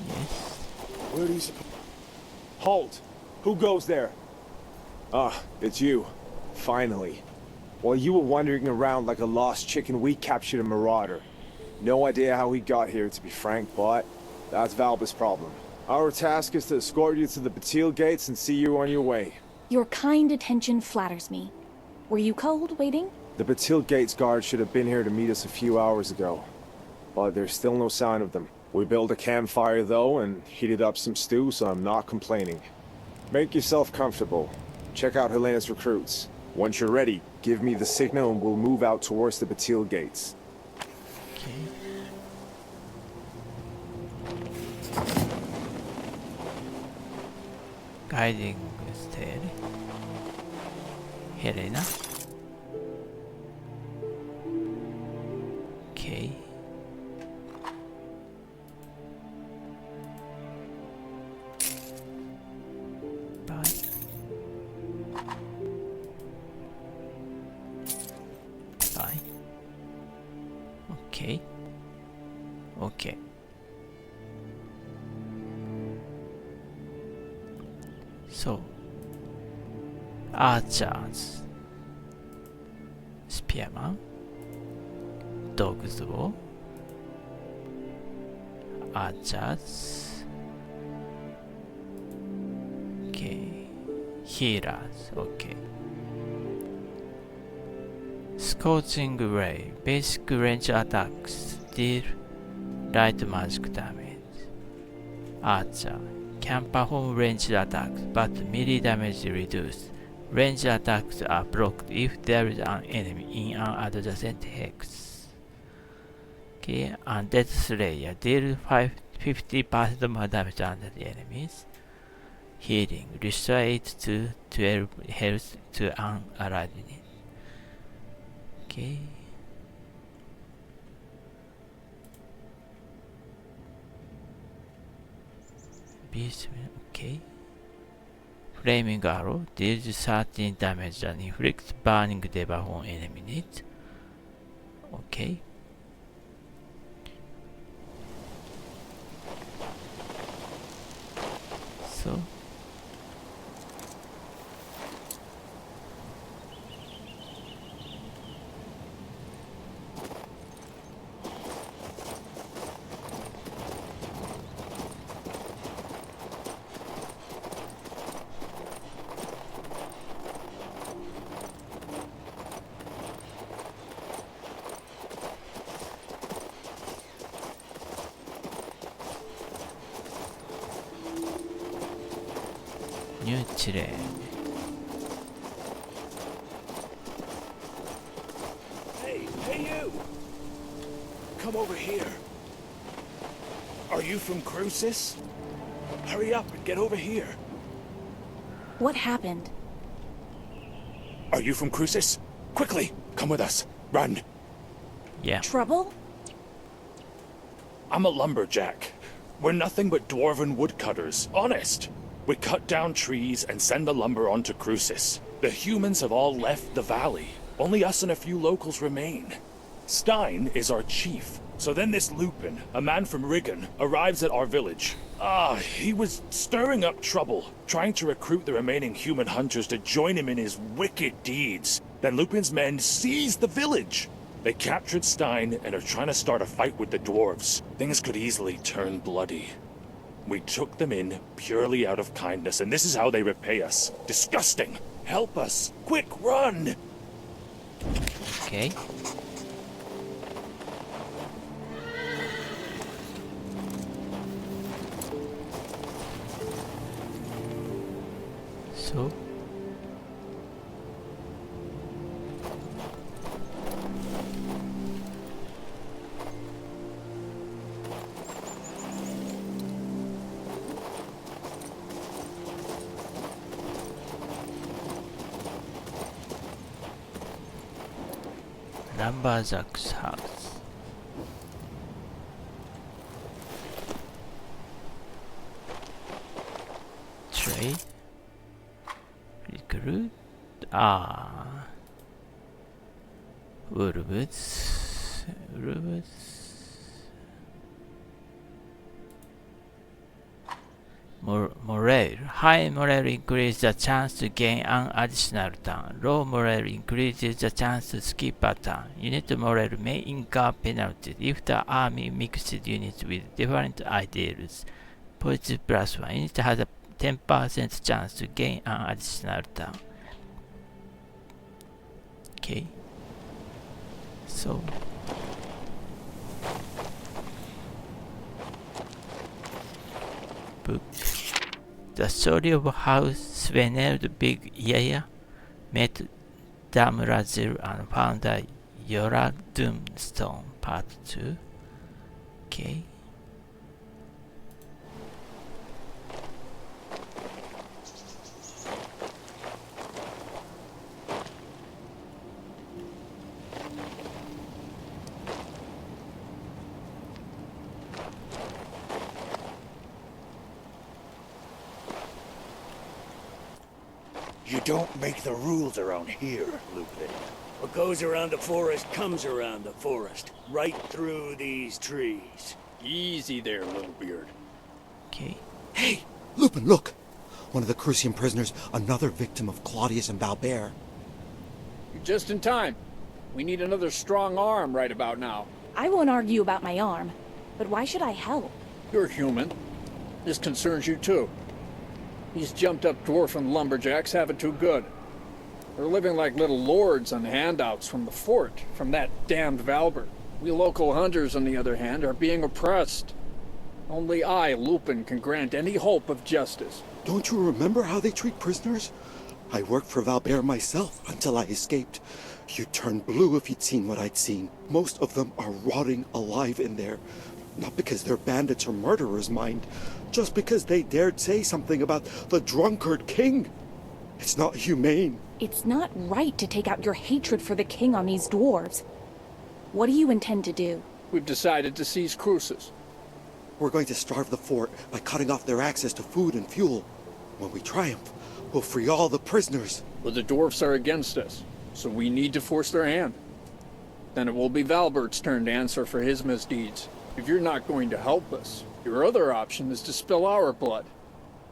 Speaker 1: Yes.
Speaker 10: Where do you suppose? Halt! Who goes there? Ah, it's you. Finally. While you were wandering around like a lost chicken, we captured a marauder. No idea how he got here, to be frank, but that's Valba's problem. Our task is to escort you to the Batil gates and see you on your way.
Speaker 3: Your kind attention flatters me. Were you cold waiting?
Speaker 10: The Batil gates guard should have been here to meet us a few hours ago, but there's still no sign of them. We built a campfire though and heated up some stew, so I'm not complaining. Make yourself comfortable. Check out Helena's recruits. Once you're ready, give me the signal and we'll move out towards the Batil gates.
Speaker 1: Okay. Guiding star. Helena. Okay. Bye. Bye. Okay. Okay. So, archers, spearman, dogs war, archers, okay, healers, okay. Scorching ray, basic range attacks, deal light magic damage. Archer can perform ranged attacks, but melee damage is reduced. Ranged attacks are blocked if there is an enemy in an adjacent hex. Okay, Undead Slayer deal 50% more damage under the enemies. Healing. Restore 8 to 12 health to an Aladdin. Okay. Beast. Okay. Flaming arrow deals 13 damage and inflicts burning debuff on enemy. Okay. So. New terrain.
Speaker 7: Hey you! Come over here. Are you from Crucis? Hurry up and get over here.
Speaker 3: What happened?
Speaker 7: Are you from Crucis? Quickly, come with us. Run.
Speaker 1: Yeah.
Speaker 3: Trouble?
Speaker 7: I'm a lumberjack. We're nothing but dwarven woodcutters, honest. We cut down trees and send the lumber onto Crucis. The humans have all left the valley. Only us and a few locals remain. Stein is our chief. So then this Lupin, a man from Rigon, arrives at our village. He was stirring up trouble, trying to recruit the remaining human hunters to join him in his wicked deeds. Then Lupin's men seized the village. They captured Stein and are trying to start a fight with the dwarves. Things could easily turn bloody. We took them in purely out of kindness, and this is how they repay us. Disgusting! Help us! Quick, run!
Speaker 1: Okay. So. Lumberjack's house. Trade. Recruit. Wolves. Morale. High morale increases the chance to gain an additional turn. Low morale increases the chance to skip a turn. Unit morale may incur penalties if the army mixes units with different ideals. Positive +1. Unit has a 10% chance to gain an additional turn. Okay. So. Book. The story of how Svenel Big Yaya met Damrazil and found the Yoradum Stone, Part 2. Okay.
Speaker 7: You don't make the rules around here, Lupin.
Speaker 11: What goes around the forest comes around the forest. Right through these trees.
Speaker 9: Easy there, little beard.
Speaker 1: Okay.
Speaker 12: Hey, Lupin, look! One of the Crucian prisoners, another victim of Claudius and Valbert.
Speaker 13: You're just in time. We need another strong arm right about now.
Speaker 3: I won't argue about my arm, but why should I help?
Speaker 13: You're human. This concerns you too. These jumped-up dwarfen lumberjacks have it too good. They're living like little lords on handouts from the fort, from that damned Valbert. We local hunters, on the other hand, are being oppressed. Only I, Lupin, can grant any hope of justice.
Speaker 12: Don't you remember how they treat prisoners? I worked for Valbert myself until I escaped. You'd turn blue if you'd seen what I'd seen. Most of them are rotting alive in there. Not because they're bandits or murderers, mind. Just because they dared say something about the drunkard king. It's not humane.
Speaker 3: It's not right to take out your hatred for the king on these dwarves. What do you intend to do?
Speaker 13: We've decided to seize Crucis.
Speaker 12: We're going to starve the fort by cutting off their access to food and fuel. When we triumph, we'll free all the prisoners.
Speaker 13: But the dwarfs are against us, so we need to force their hand. Then it will be Valbert's turn to answer for his misdeeds. If you're not going to help us, your other option is to spill our blood.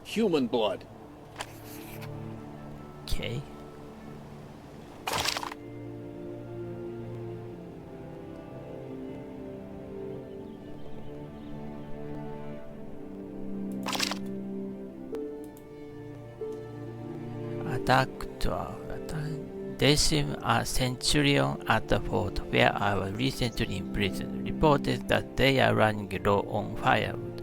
Speaker 13: Human blood.
Speaker 1: Okay. Attack dwarf. Decim, a centurion at the fort where I was recently imprisoned, reported that they are running low on firewood.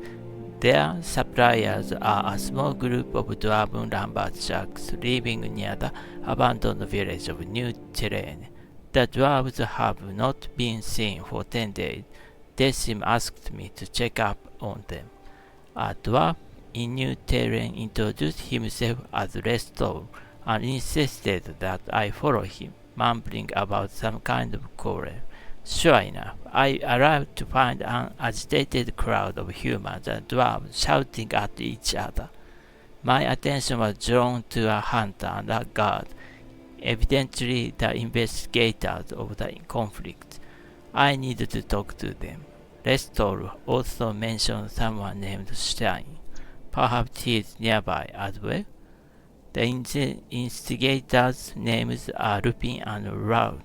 Speaker 1: Their suppliers are a small group of dwarven lumberjacks living near the abandoned village of New Terrain. The dwarves have not been seen for 10 days. Decim asked me to check up on them. A dwarf in New Terrain introduced himself as Restore and insisted that I follow him, mumbling about some kind of quarrel. Sure enough, I arrived to find an agitated crowd of humans and dwarves shouting at each other. My attention was drawn to a hunter and a guard, evidently the investigators of the conflict. I needed to talk to them. Restore also mentioned someone named Stein. Perhaps he is nearby as well. The instigators' names are Lupin and Raud.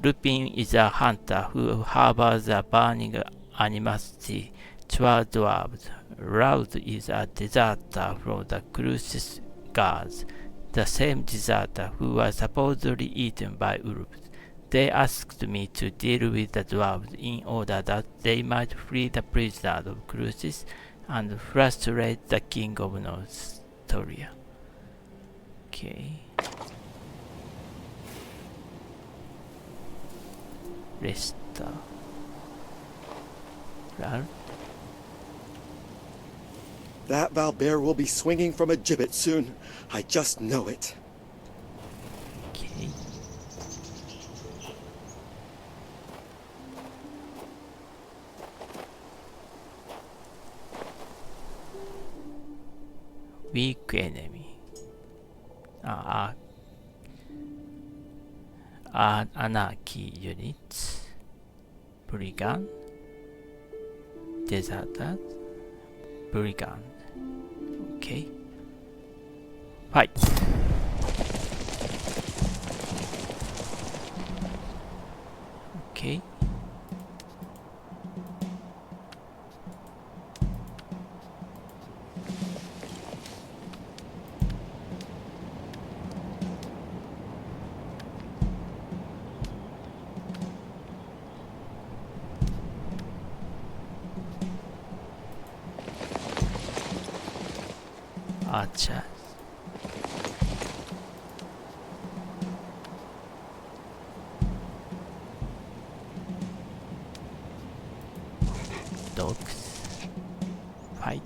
Speaker 1: Lupin is a hunter who harbors a burning animosity toward dwarves. Raud is a deserter from the Crucis guards, the same deserter who was supposedly eaten by wolves. They asked me to deal with the dwarves in order that they might free the prisoners of Crucis and frustrate the king of Nostoria. Okay. Resta. Ralph.
Speaker 12: That Valbert will be swinging from a gibbet soon. I just know it.
Speaker 1: Okay. Weak enemy. Anarchy units, brigand, deserters, brigand. Okay. Fight. Okay. Archers. Dogs. Fight.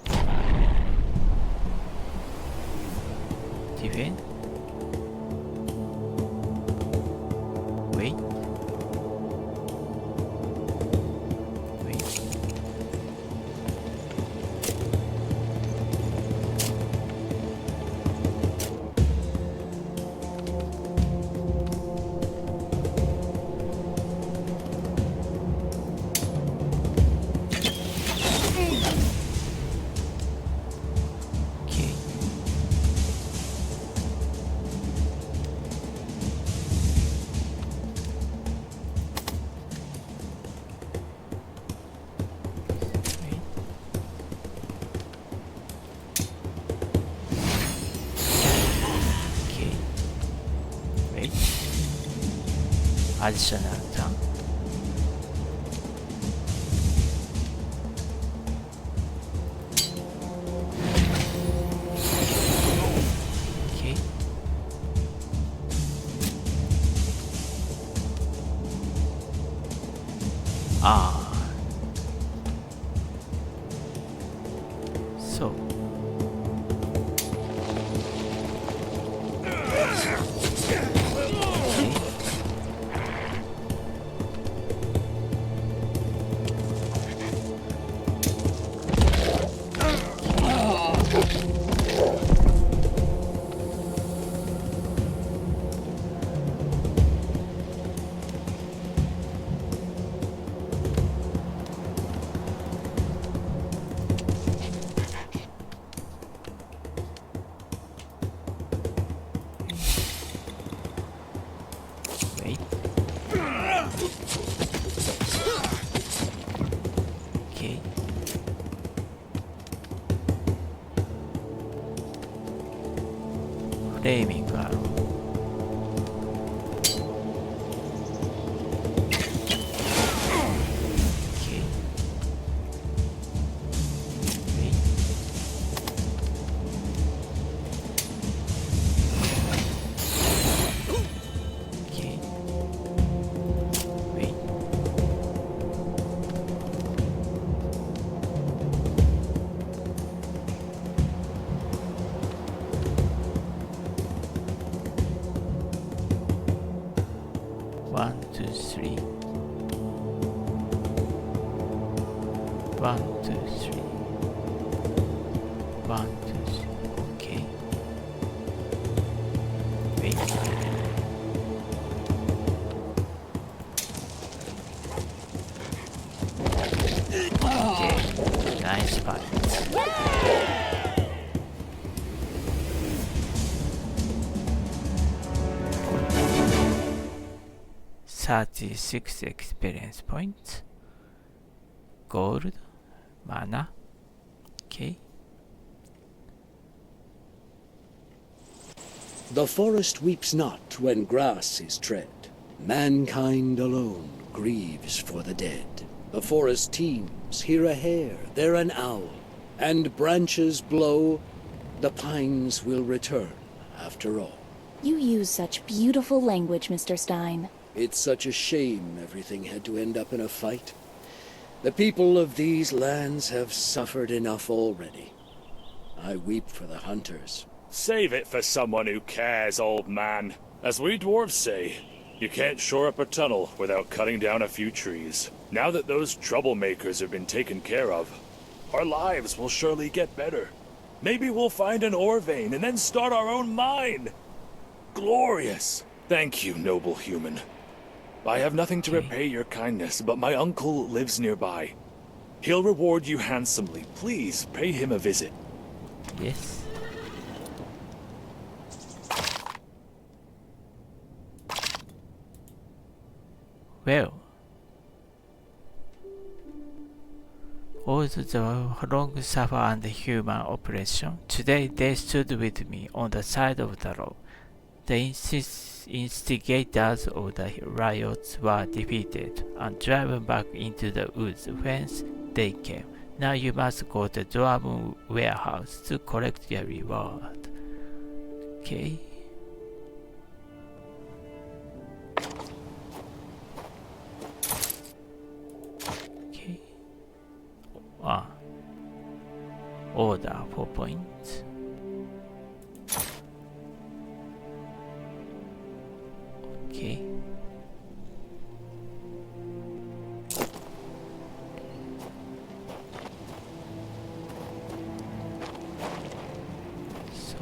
Speaker 1: Defend. Wait. Additional turn. Okay. Flaming arrow. Okay. Wait. Okay. Wait. One, two, three. One, two, three. One, two, three. Okay. Wait. Okay. Nice fight. 36 experience points. Gold. Mana. Okay.
Speaker 7: The forest weeps not when grass is tread. Mankind alone grieves for the dead. The forest teems, here a hare, there an owl, and branches blow, the pines will return after all.
Speaker 3: You use such beautiful language, Mr. Stein.
Speaker 7: It's such a shame everything had to end up in a fight. The people of these lands have suffered enough already. I weep for the hunters.
Speaker 14: Save it for someone who cares, old man. As we dwarves say, you can't shore up a tunnel without cutting down a few trees. Now that those troublemakers have been taken care of, our lives will surely get better. Maybe we'll find an ore vein and then start our own mine. Glorious! Thank you, noble human. I have nothing to repay your kindness, but my uncle lives nearby. He'll reward you handsomely. Please pay him a visit.
Speaker 1: Yes. Well, although the long suffer and human oppression, today they stood with me on the side of the law. The instigators of the riots were defeated and driven back into the woods whence they came. Now you must go to the dwarven warehouse to collect your reward. Okay. Okay. Order 4 points. Okay. So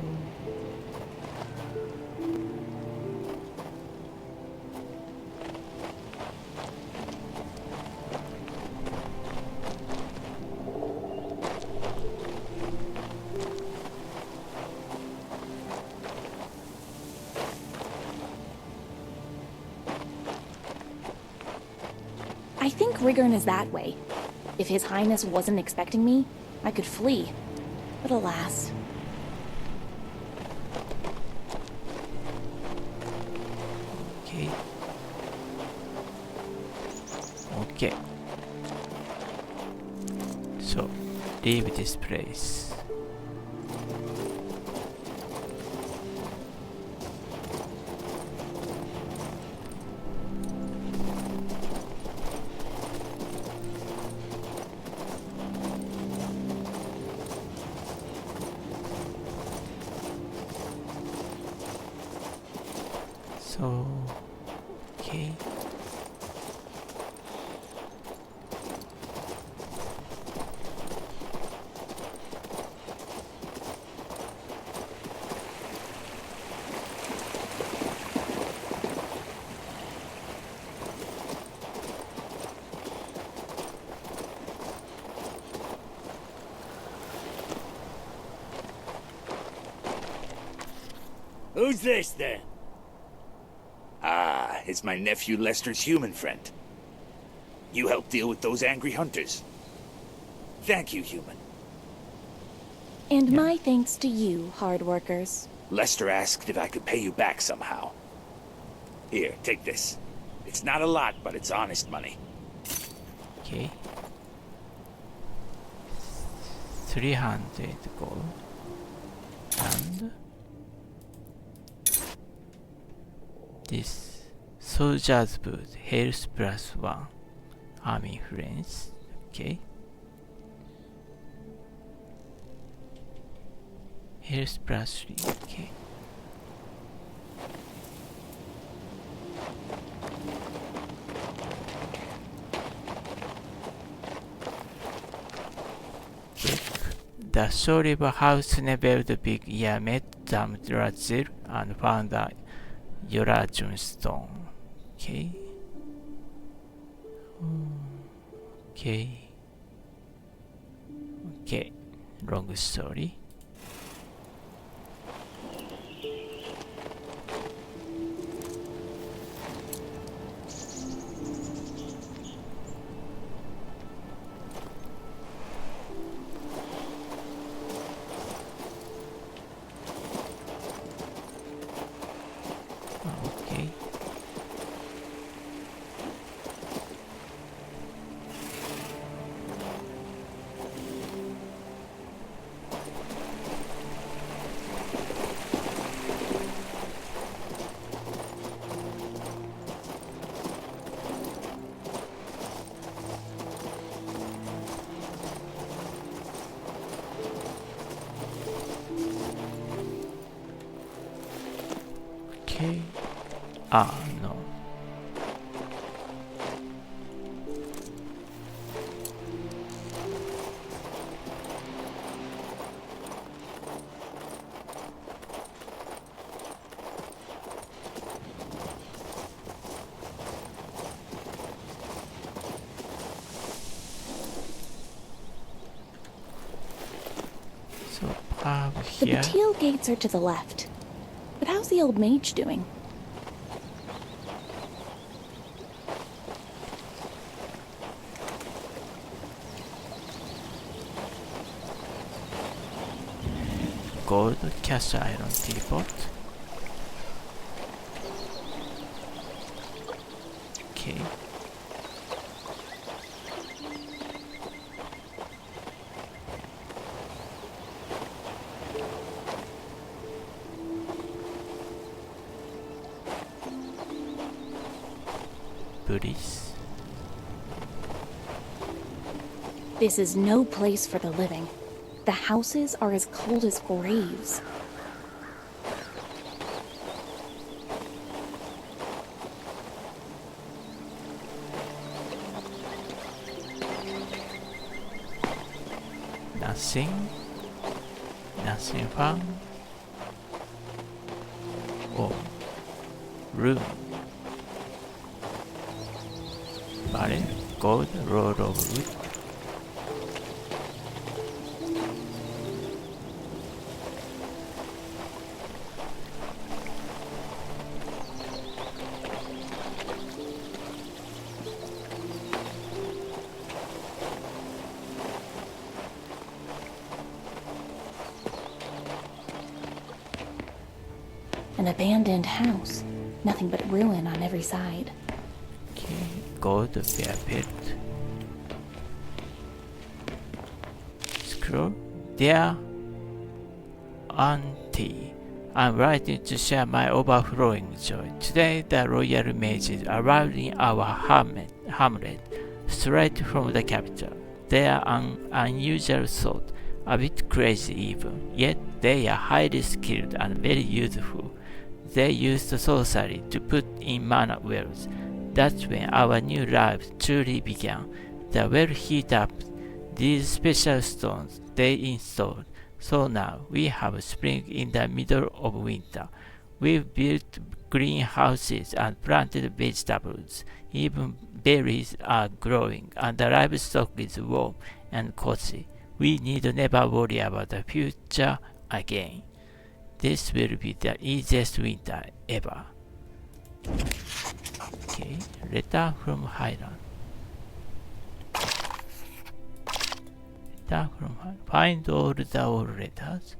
Speaker 3: I think Rigern is that way. If His Highness wasn't expecting me, I could flee. But alas.
Speaker 1: Okay. Okay. So, leave this place. So, okay.
Speaker 11: Who's this, then? Ah, it's my nephew Lester's human friend. You helped deal with those angry hunters. Thank you, human.
Speaker 3: And my thanks to you, hard workers.
Speaker 5: Lester asked if I could pay you back somehow. Here, take this. It's not a lot, but it's honest money.
Speaker 1: Okay. 300 gold. And this soldier's boot, health plus 1. Army influence. Okay. Health plus 3. Okay. The Soliver house leveled big ear met them Razil and found a Yorajun stone. Okay. Okay. Okay. Long story. Okay. Okay. Ah, no. So,
Speaker 3: The
Speaker 1: here.
Speaker 3: Batil gates are to the left. But how's the old mage doing?
Speaker 1: Gold cast iron teapot. Okay. Bliss.
Speaker 3: This is no place for the living. The houses are as cold as graves.
Speaker 1: Nothing. Nothing found. Oh. Room. Barrel. Gold. Roll of wood.
Speaker 3: An abandoned house. Nothing but ruin on every side.
Speaker 1: Okay. Gold. Bear pit. Scroll. Dear Auntie, I'm writing to share my overflowing joy. Today the royal mages arrived in our hamlet, straight from the capital. They are an unusual sort, a bit crazy even, yet they are highly skilled and very useful. They used sorcery to put in mana wells. That's when our new life truly began. The well heat up these special stones they installed. So now we have spring in the middle of winter. We've built greenhouses and planted vegetables. Even berries are growing and the livestock is warm and cozy. We need never worry about the future again. This will be the easiest winter ever. Okay, letter from Highland. Letter from Highland. Find all the old letters.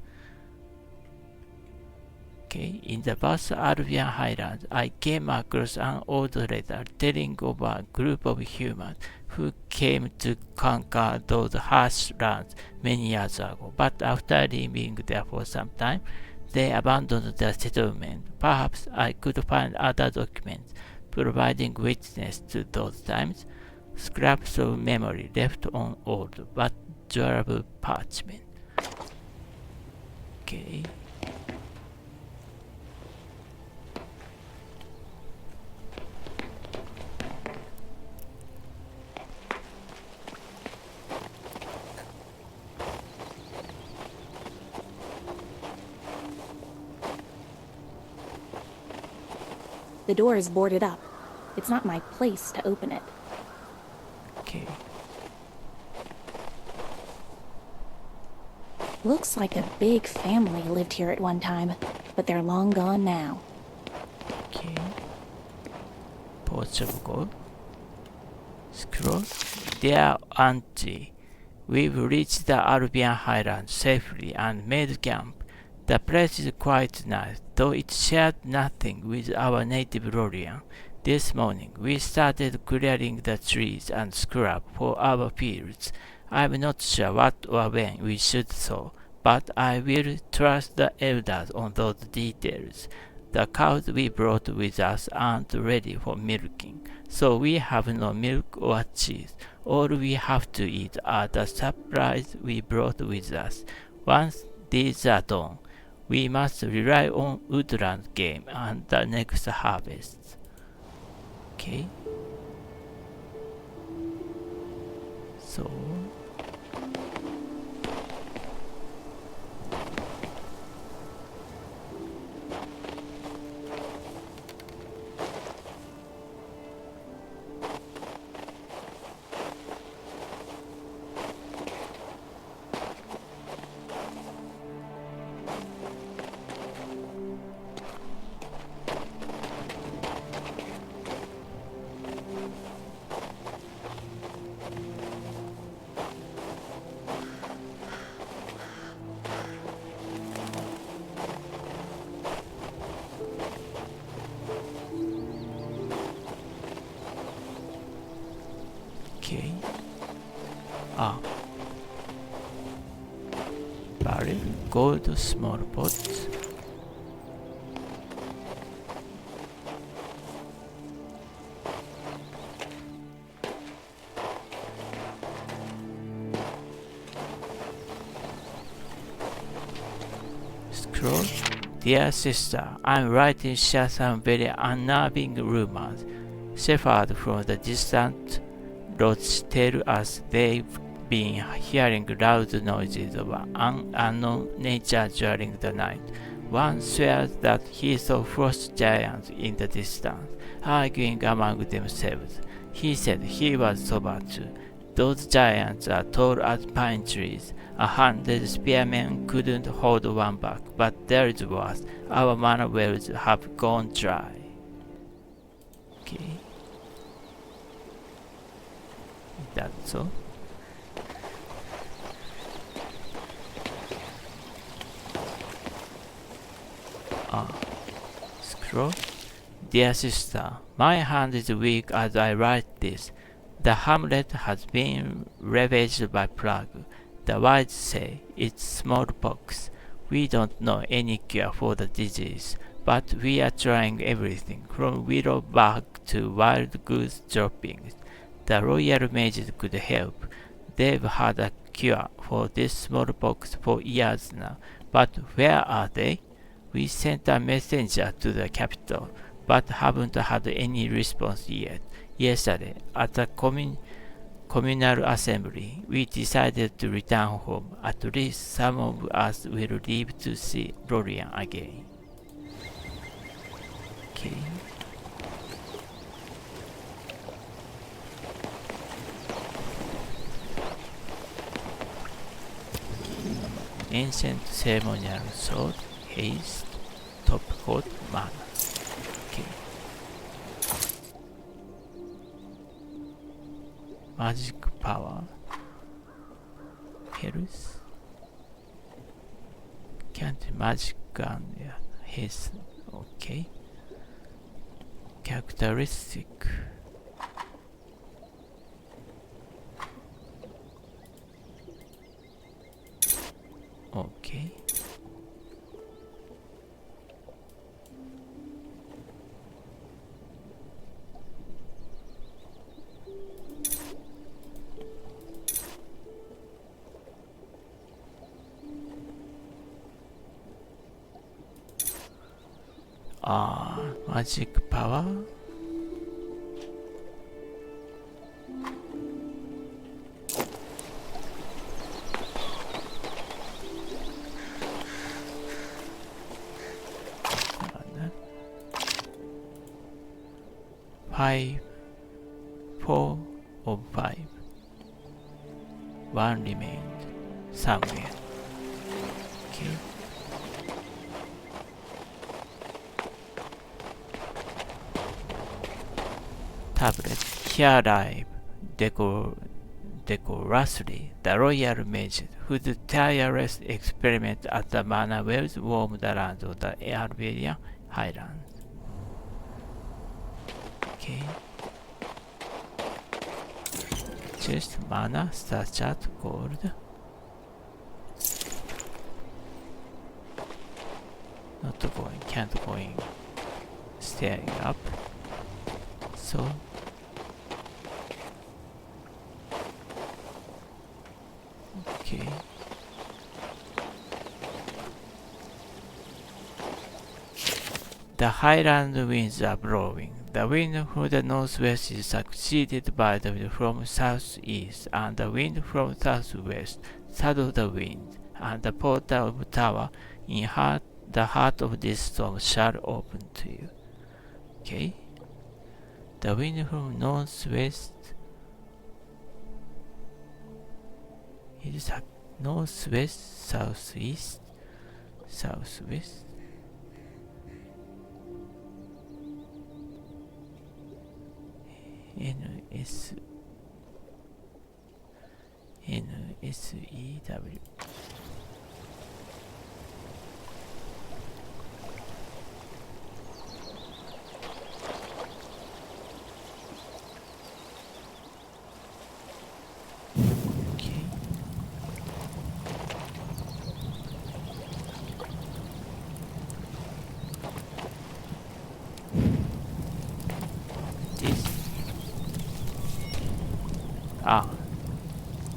Speaker 1: Okay, in the vast Albion Highlands, I came across an old letter telling of a group of humans who came to conquer those harsh lands many years ago, but after living there for some time, they abandoned the settlement. Perhaps I could find other documents providing witness to those times, scraps of memory left on old but durable parchment. Okay.
Speaker 3: The door is boarded up. It's not my place to open it.
Speaker 1: Okay.
Speaker 3: Looks like a big family lived here at one time, but they're long gone now.
Speaker 1: Okay. Porch of Gold. Scroll. Dear Auntie, we've reached the Albion Highlands safely and made camp. The place is quite nice, though it shared nothing with our native Lorian. This morning, we started clearing the trees and scrub for our fields. I'm not sure what or when we should sow, but I will trust the elders on those details. The cows we brought with us aren't ready for milking, so we have no milk or cheese. All we have to eat are the supplies we brought with us. Once these are done, we must rely on woodland game and the next harvest. Okay. So okay. Barrel, gold, small pots. Scroll. Dear sister, I'm writing share some very unnerving rumors. Shepherds from the distant lodge tell us they've been hearing loud noises of an unknown nature during the night. One swears that he saw frost giants in the distance, arguing among themselves. He said he was sober too. Those giants are tall as pine trees. 100 spearmen couldn't hold one back, but there's worse. Our mana wells have gone dry. Okay. That's all. Scroll. Dear sister, my hand is weak as I write this. The hamlet has been ravaged by plague. The wise say it's smallpox. We don't know any cure for the disease, but we are trying everything, from willow bark to wild goose droppings. The royal mages could help. They've had a cure for this smallpox for years now, but where are they? We sent a messenger to the capital, but haven't had any response yet. Yesterday, at the communal assembly, we decided to return home. At least some of us will leave to see Lorian again. Okay. Ancient ceremonial sword, haste, top coat, mana. Okay. Magic power, health, can't magic gun, yeah, his okay characteristic. Okay. Magic power. Five, 4 of 5. One remained somewhere. Okay. Tablet. Here live decorously the royal mages whose tireless experiment at the manor wells warmed the land of the Albanian highlands. Okay. Just mana, star chart, gold. Not going, can't going. Staring up. So okay. The highland winds are blowing. The wind from the northwest is succeeded by the wind from southeast, and the wind from southwest. Saddle the wind, and the portal of tower in the heart of this storm shall open to you. Okay. The wind from northwest is northwest, southeast, southwest. NSEW.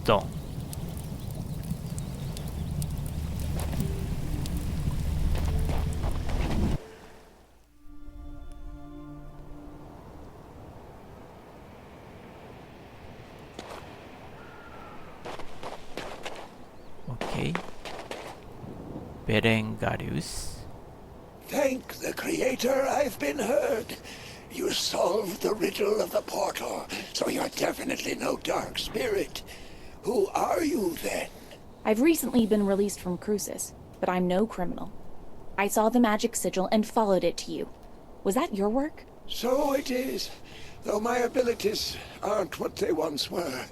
Speaker 1: Done. Okay. Berengarius.
Speaker 15: Thank the Creator, I've been heard. You solved the riddle of the portal, so you're definitely no dark spirit. Who are you, then?
Speaker 3: I've recently been released from Crucis, but I'm no criminal. I saw the magic sigil and followed it to you. Was that your work?
Speaker 15: So it is, though my abilities aren't what they once were.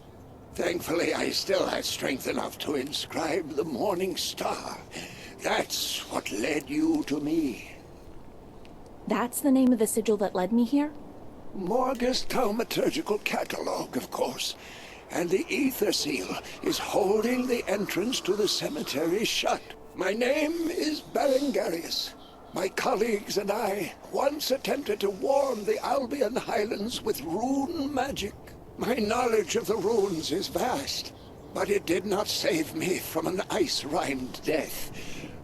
Speaker 15: Thankfully, I still had strength enough to inscribe the Morning Star. That's what led you to me.
Speaker 3: That's the name of the sigil that led me here?
Speaker 15: Morga's thaumaturgical catalog, of course. And the ether seal is holding the entrance to the cemetery shut. My name is Berengarius. My colleagues and I once attempted to warm the Albion Highlands with rune magic. My knowledge of the runes is vast, but it did not save me from an ice-rimed death.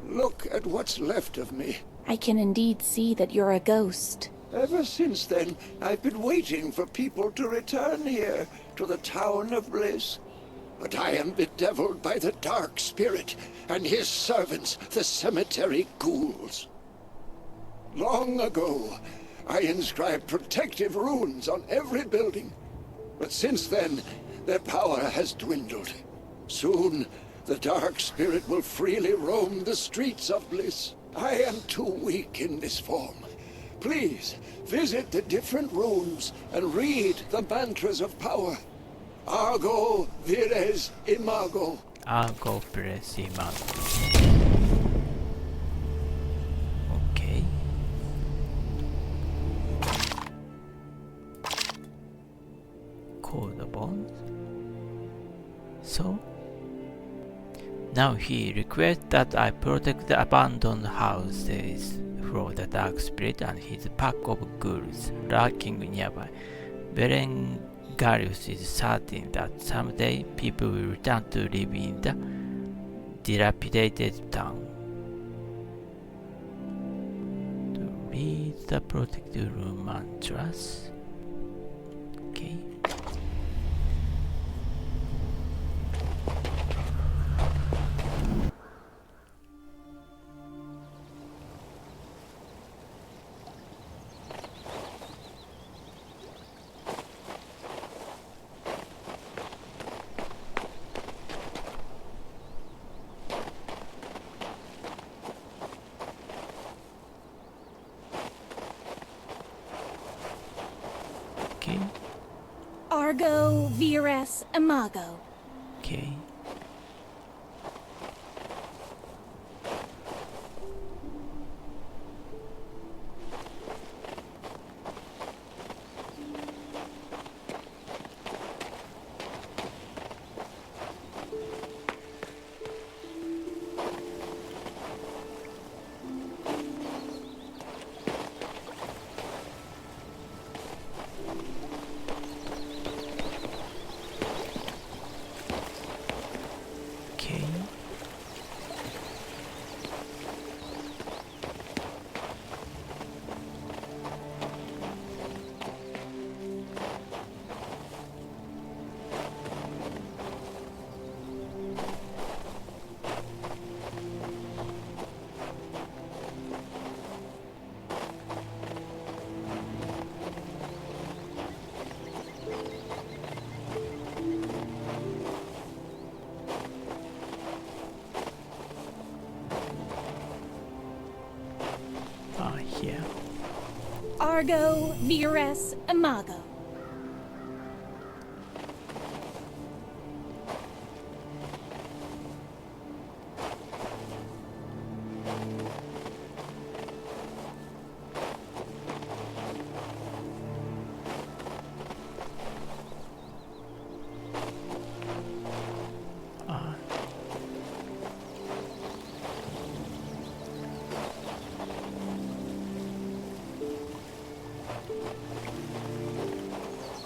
Speaker 15: Look at what's left of me.
Speaker 3: I can indeed see that you're a ghost.
Speaker 15: Ever since then, I've been waiting for people to return here, to the town of Bliss. But I am bedeviled by the dark spirit and his servants, the cemetery ghouls. Long ago, I inscribed protective runes on every building. But since then, their power has dwindled. Soon, the dark spirit will freely roam the streets of Bliss. I am too weak in this form. Please, visit the different rooms and read the mantras of power. Argo vires imago.
Speaker 1: Argo vires imago. Okay. Now he requests that I protect the abandoned houses from the dark spirit and his pack of ghouls lurking nearby. Berengarius is certain that someday people will return to live in the dilapidated town. To read the protective room mantras. Okay.
Speaker 3: Argo, Vires, Imago.
Speaker 1: Okay. Here.
Speaker 3: Argo, Vires, Imago.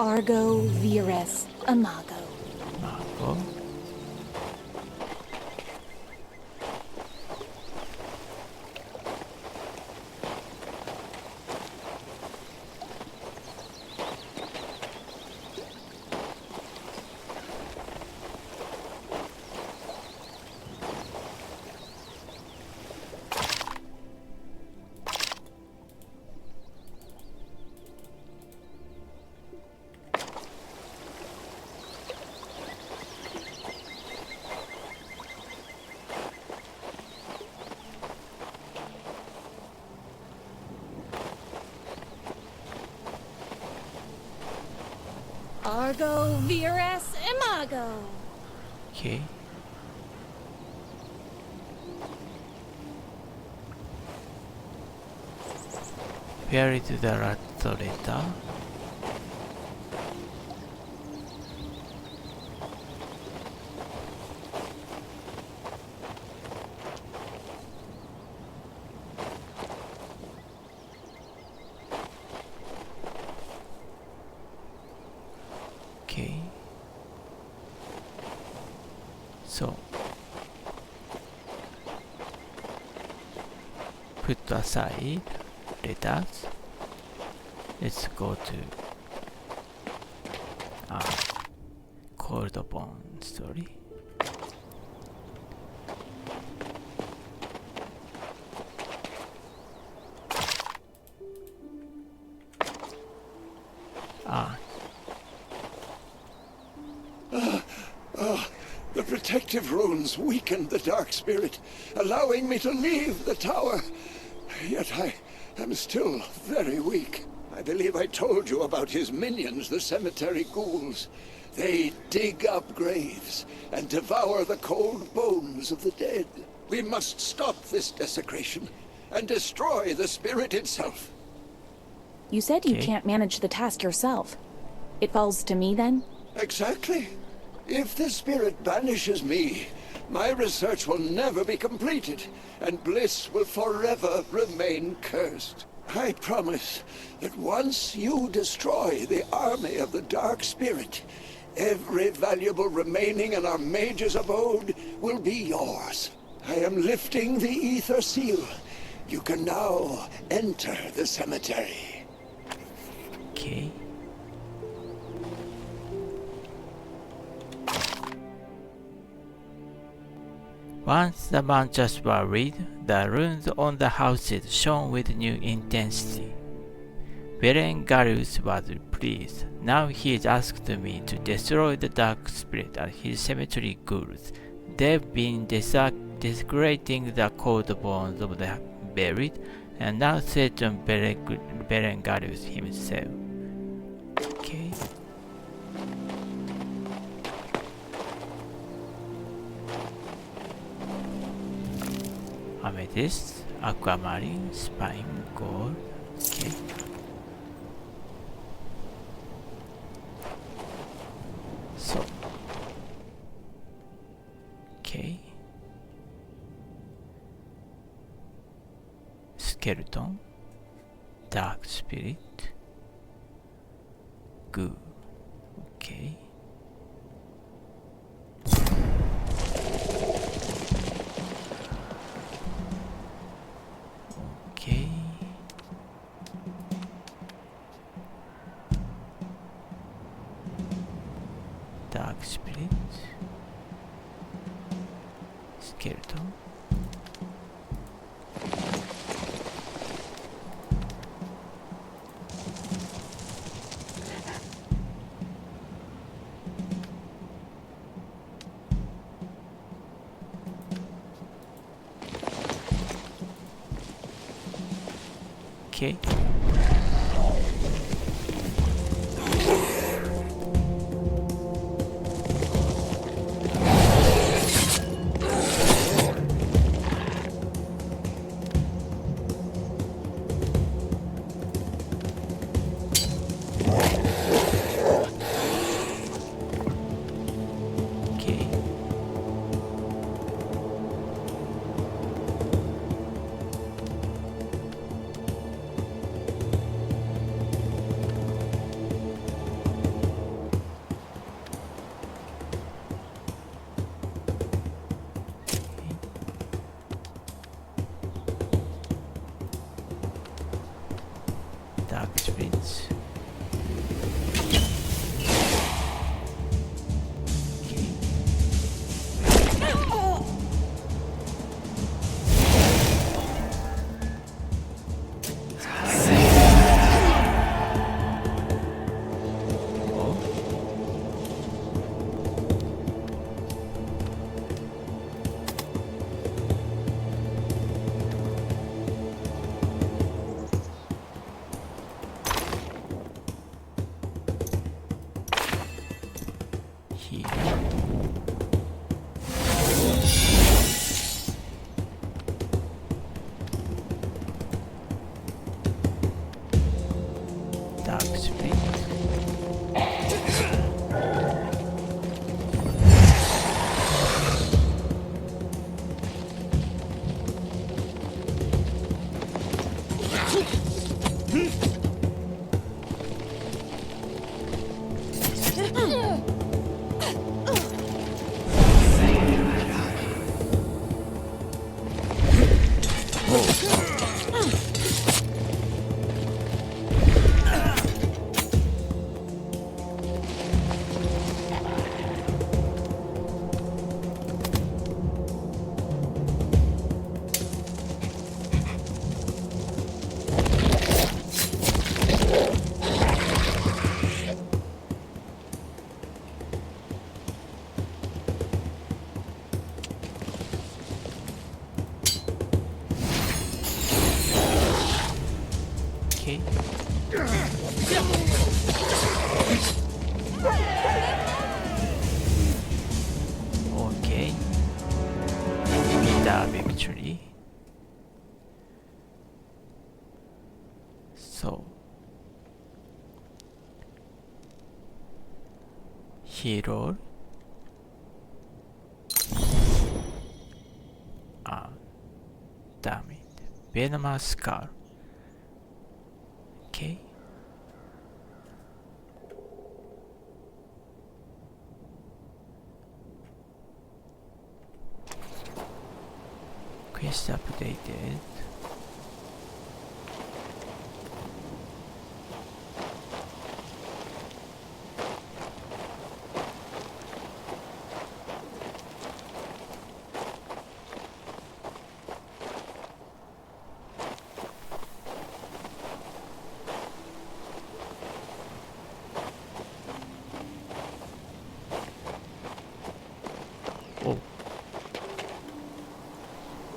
Speaker 3: Argo, Vires, Imago.
Speaker 1: Imago.
Speaker 3: Argo, Vires, Imago.
Speaker 1: Okay. Where is the Ratoleta? Okay. So put aside letters. Let's go to Cold Bone story.
Speaker 15: The protective runes weakened the dark spirit, allowing me to leave the tower. Yet I am still very weak. I believe I told you about his minions, the cemetery ghouls. They dig up graves and devour the cold bones of the dead. We must stop this desecration and destroy the spirit itself.
Speaker 3: You said you can't manage the task yourself. It falls to me then?
Speaker 15: Exactly. If the spirit banishes me, my research will never be completed, and Bliss will forever remain cursed. I promise that once you destroy the army of the Dark Spirit, every valuable remaining in our mage's abode will be yours. I am lifting the Ether Seal. You can now enter the cemetery.
Speaker 1: Okay. Once the mantras were read, the runes on the houses shone with new intensity. Berengarius was pleased. Now he asked me to destroy the dark spirit at his cemetery ghouls. They've been desecrating the cold bones of the buried, and now threaten Berengarius himself. Okay. Amethyst, aquamarine, spine, gold. Okay. So. Okay. Skeleton, dark spirit, goo. Okay. Okay. Dark spirit, skeleton. Okay. Dark spirits. Dark spirit. Okay. Okay. Meter victory. So. Hero. Ah, damn it. Venomous skull. Okay. Quest updated.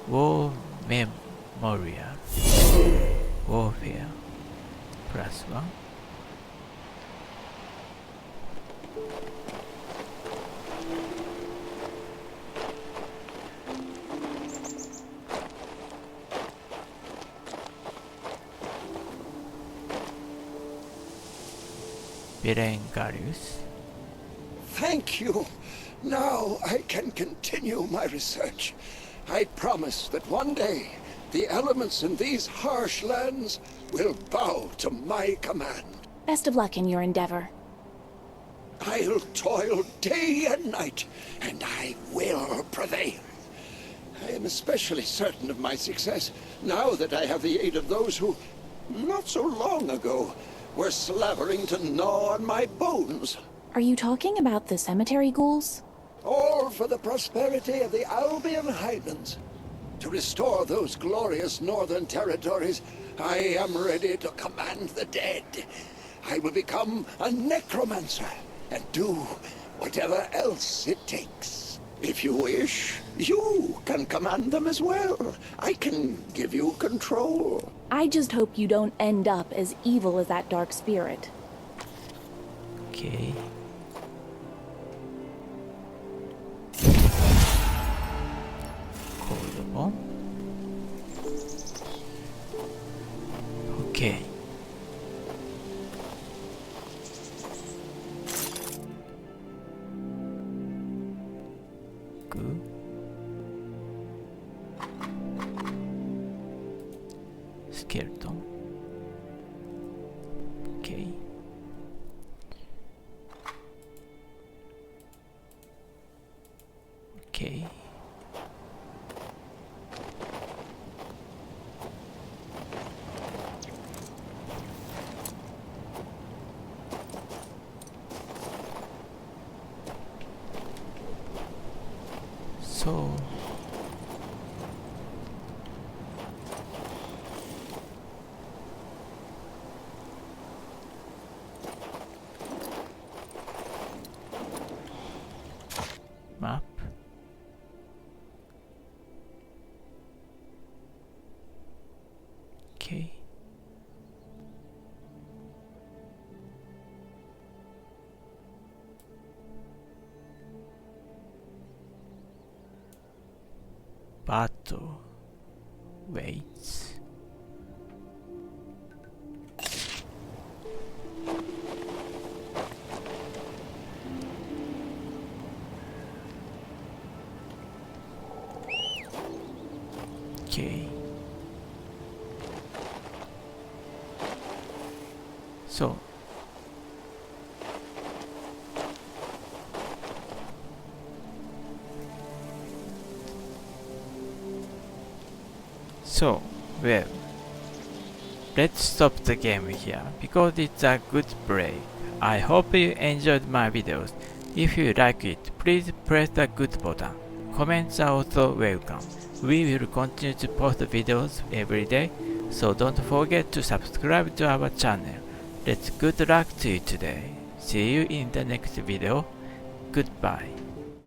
Speaker 1: War Memorial. Warfare. +1. Berengarius.
Speaker 15: Thank you. Now I can continue my research. I promise that one day the elements in these harsh lands will bow to my command.
Speaker 3: Best of luck in your endeavor.
Speaker 15: I'll toil day and night, and I will prevail. I am especially certain of my success now that I have the aid of those who, not so long ago, were slavering to gnaw on my bones.
Speaker 3: Are you talking about the cemetery ghouls?
Speaker 15: All for the prosperity of the Albion Highlands. To restore those glorious northern territories, I am ready to command the dead. I will become a necromancer and do whatever else it takes. If you wish, you can command them as well. I can give you control.
Speaker 3: I just hope you don't end up as evil as that dark spirit.
Speaker 1: Okay. Cold bomb. Okay. Good. Skeleton. Okay. Okay. So map. Okay. Battle waits. Okay. So well, let's stop the game here because it's a good break. I hope you enjoyed my videos. If you like it, please press the good button. Comments are also welcome. We will continue to post videos every day, so don't forget to subscribe to our channel. Let's good luck to you today. See you in the next video. Goodbye.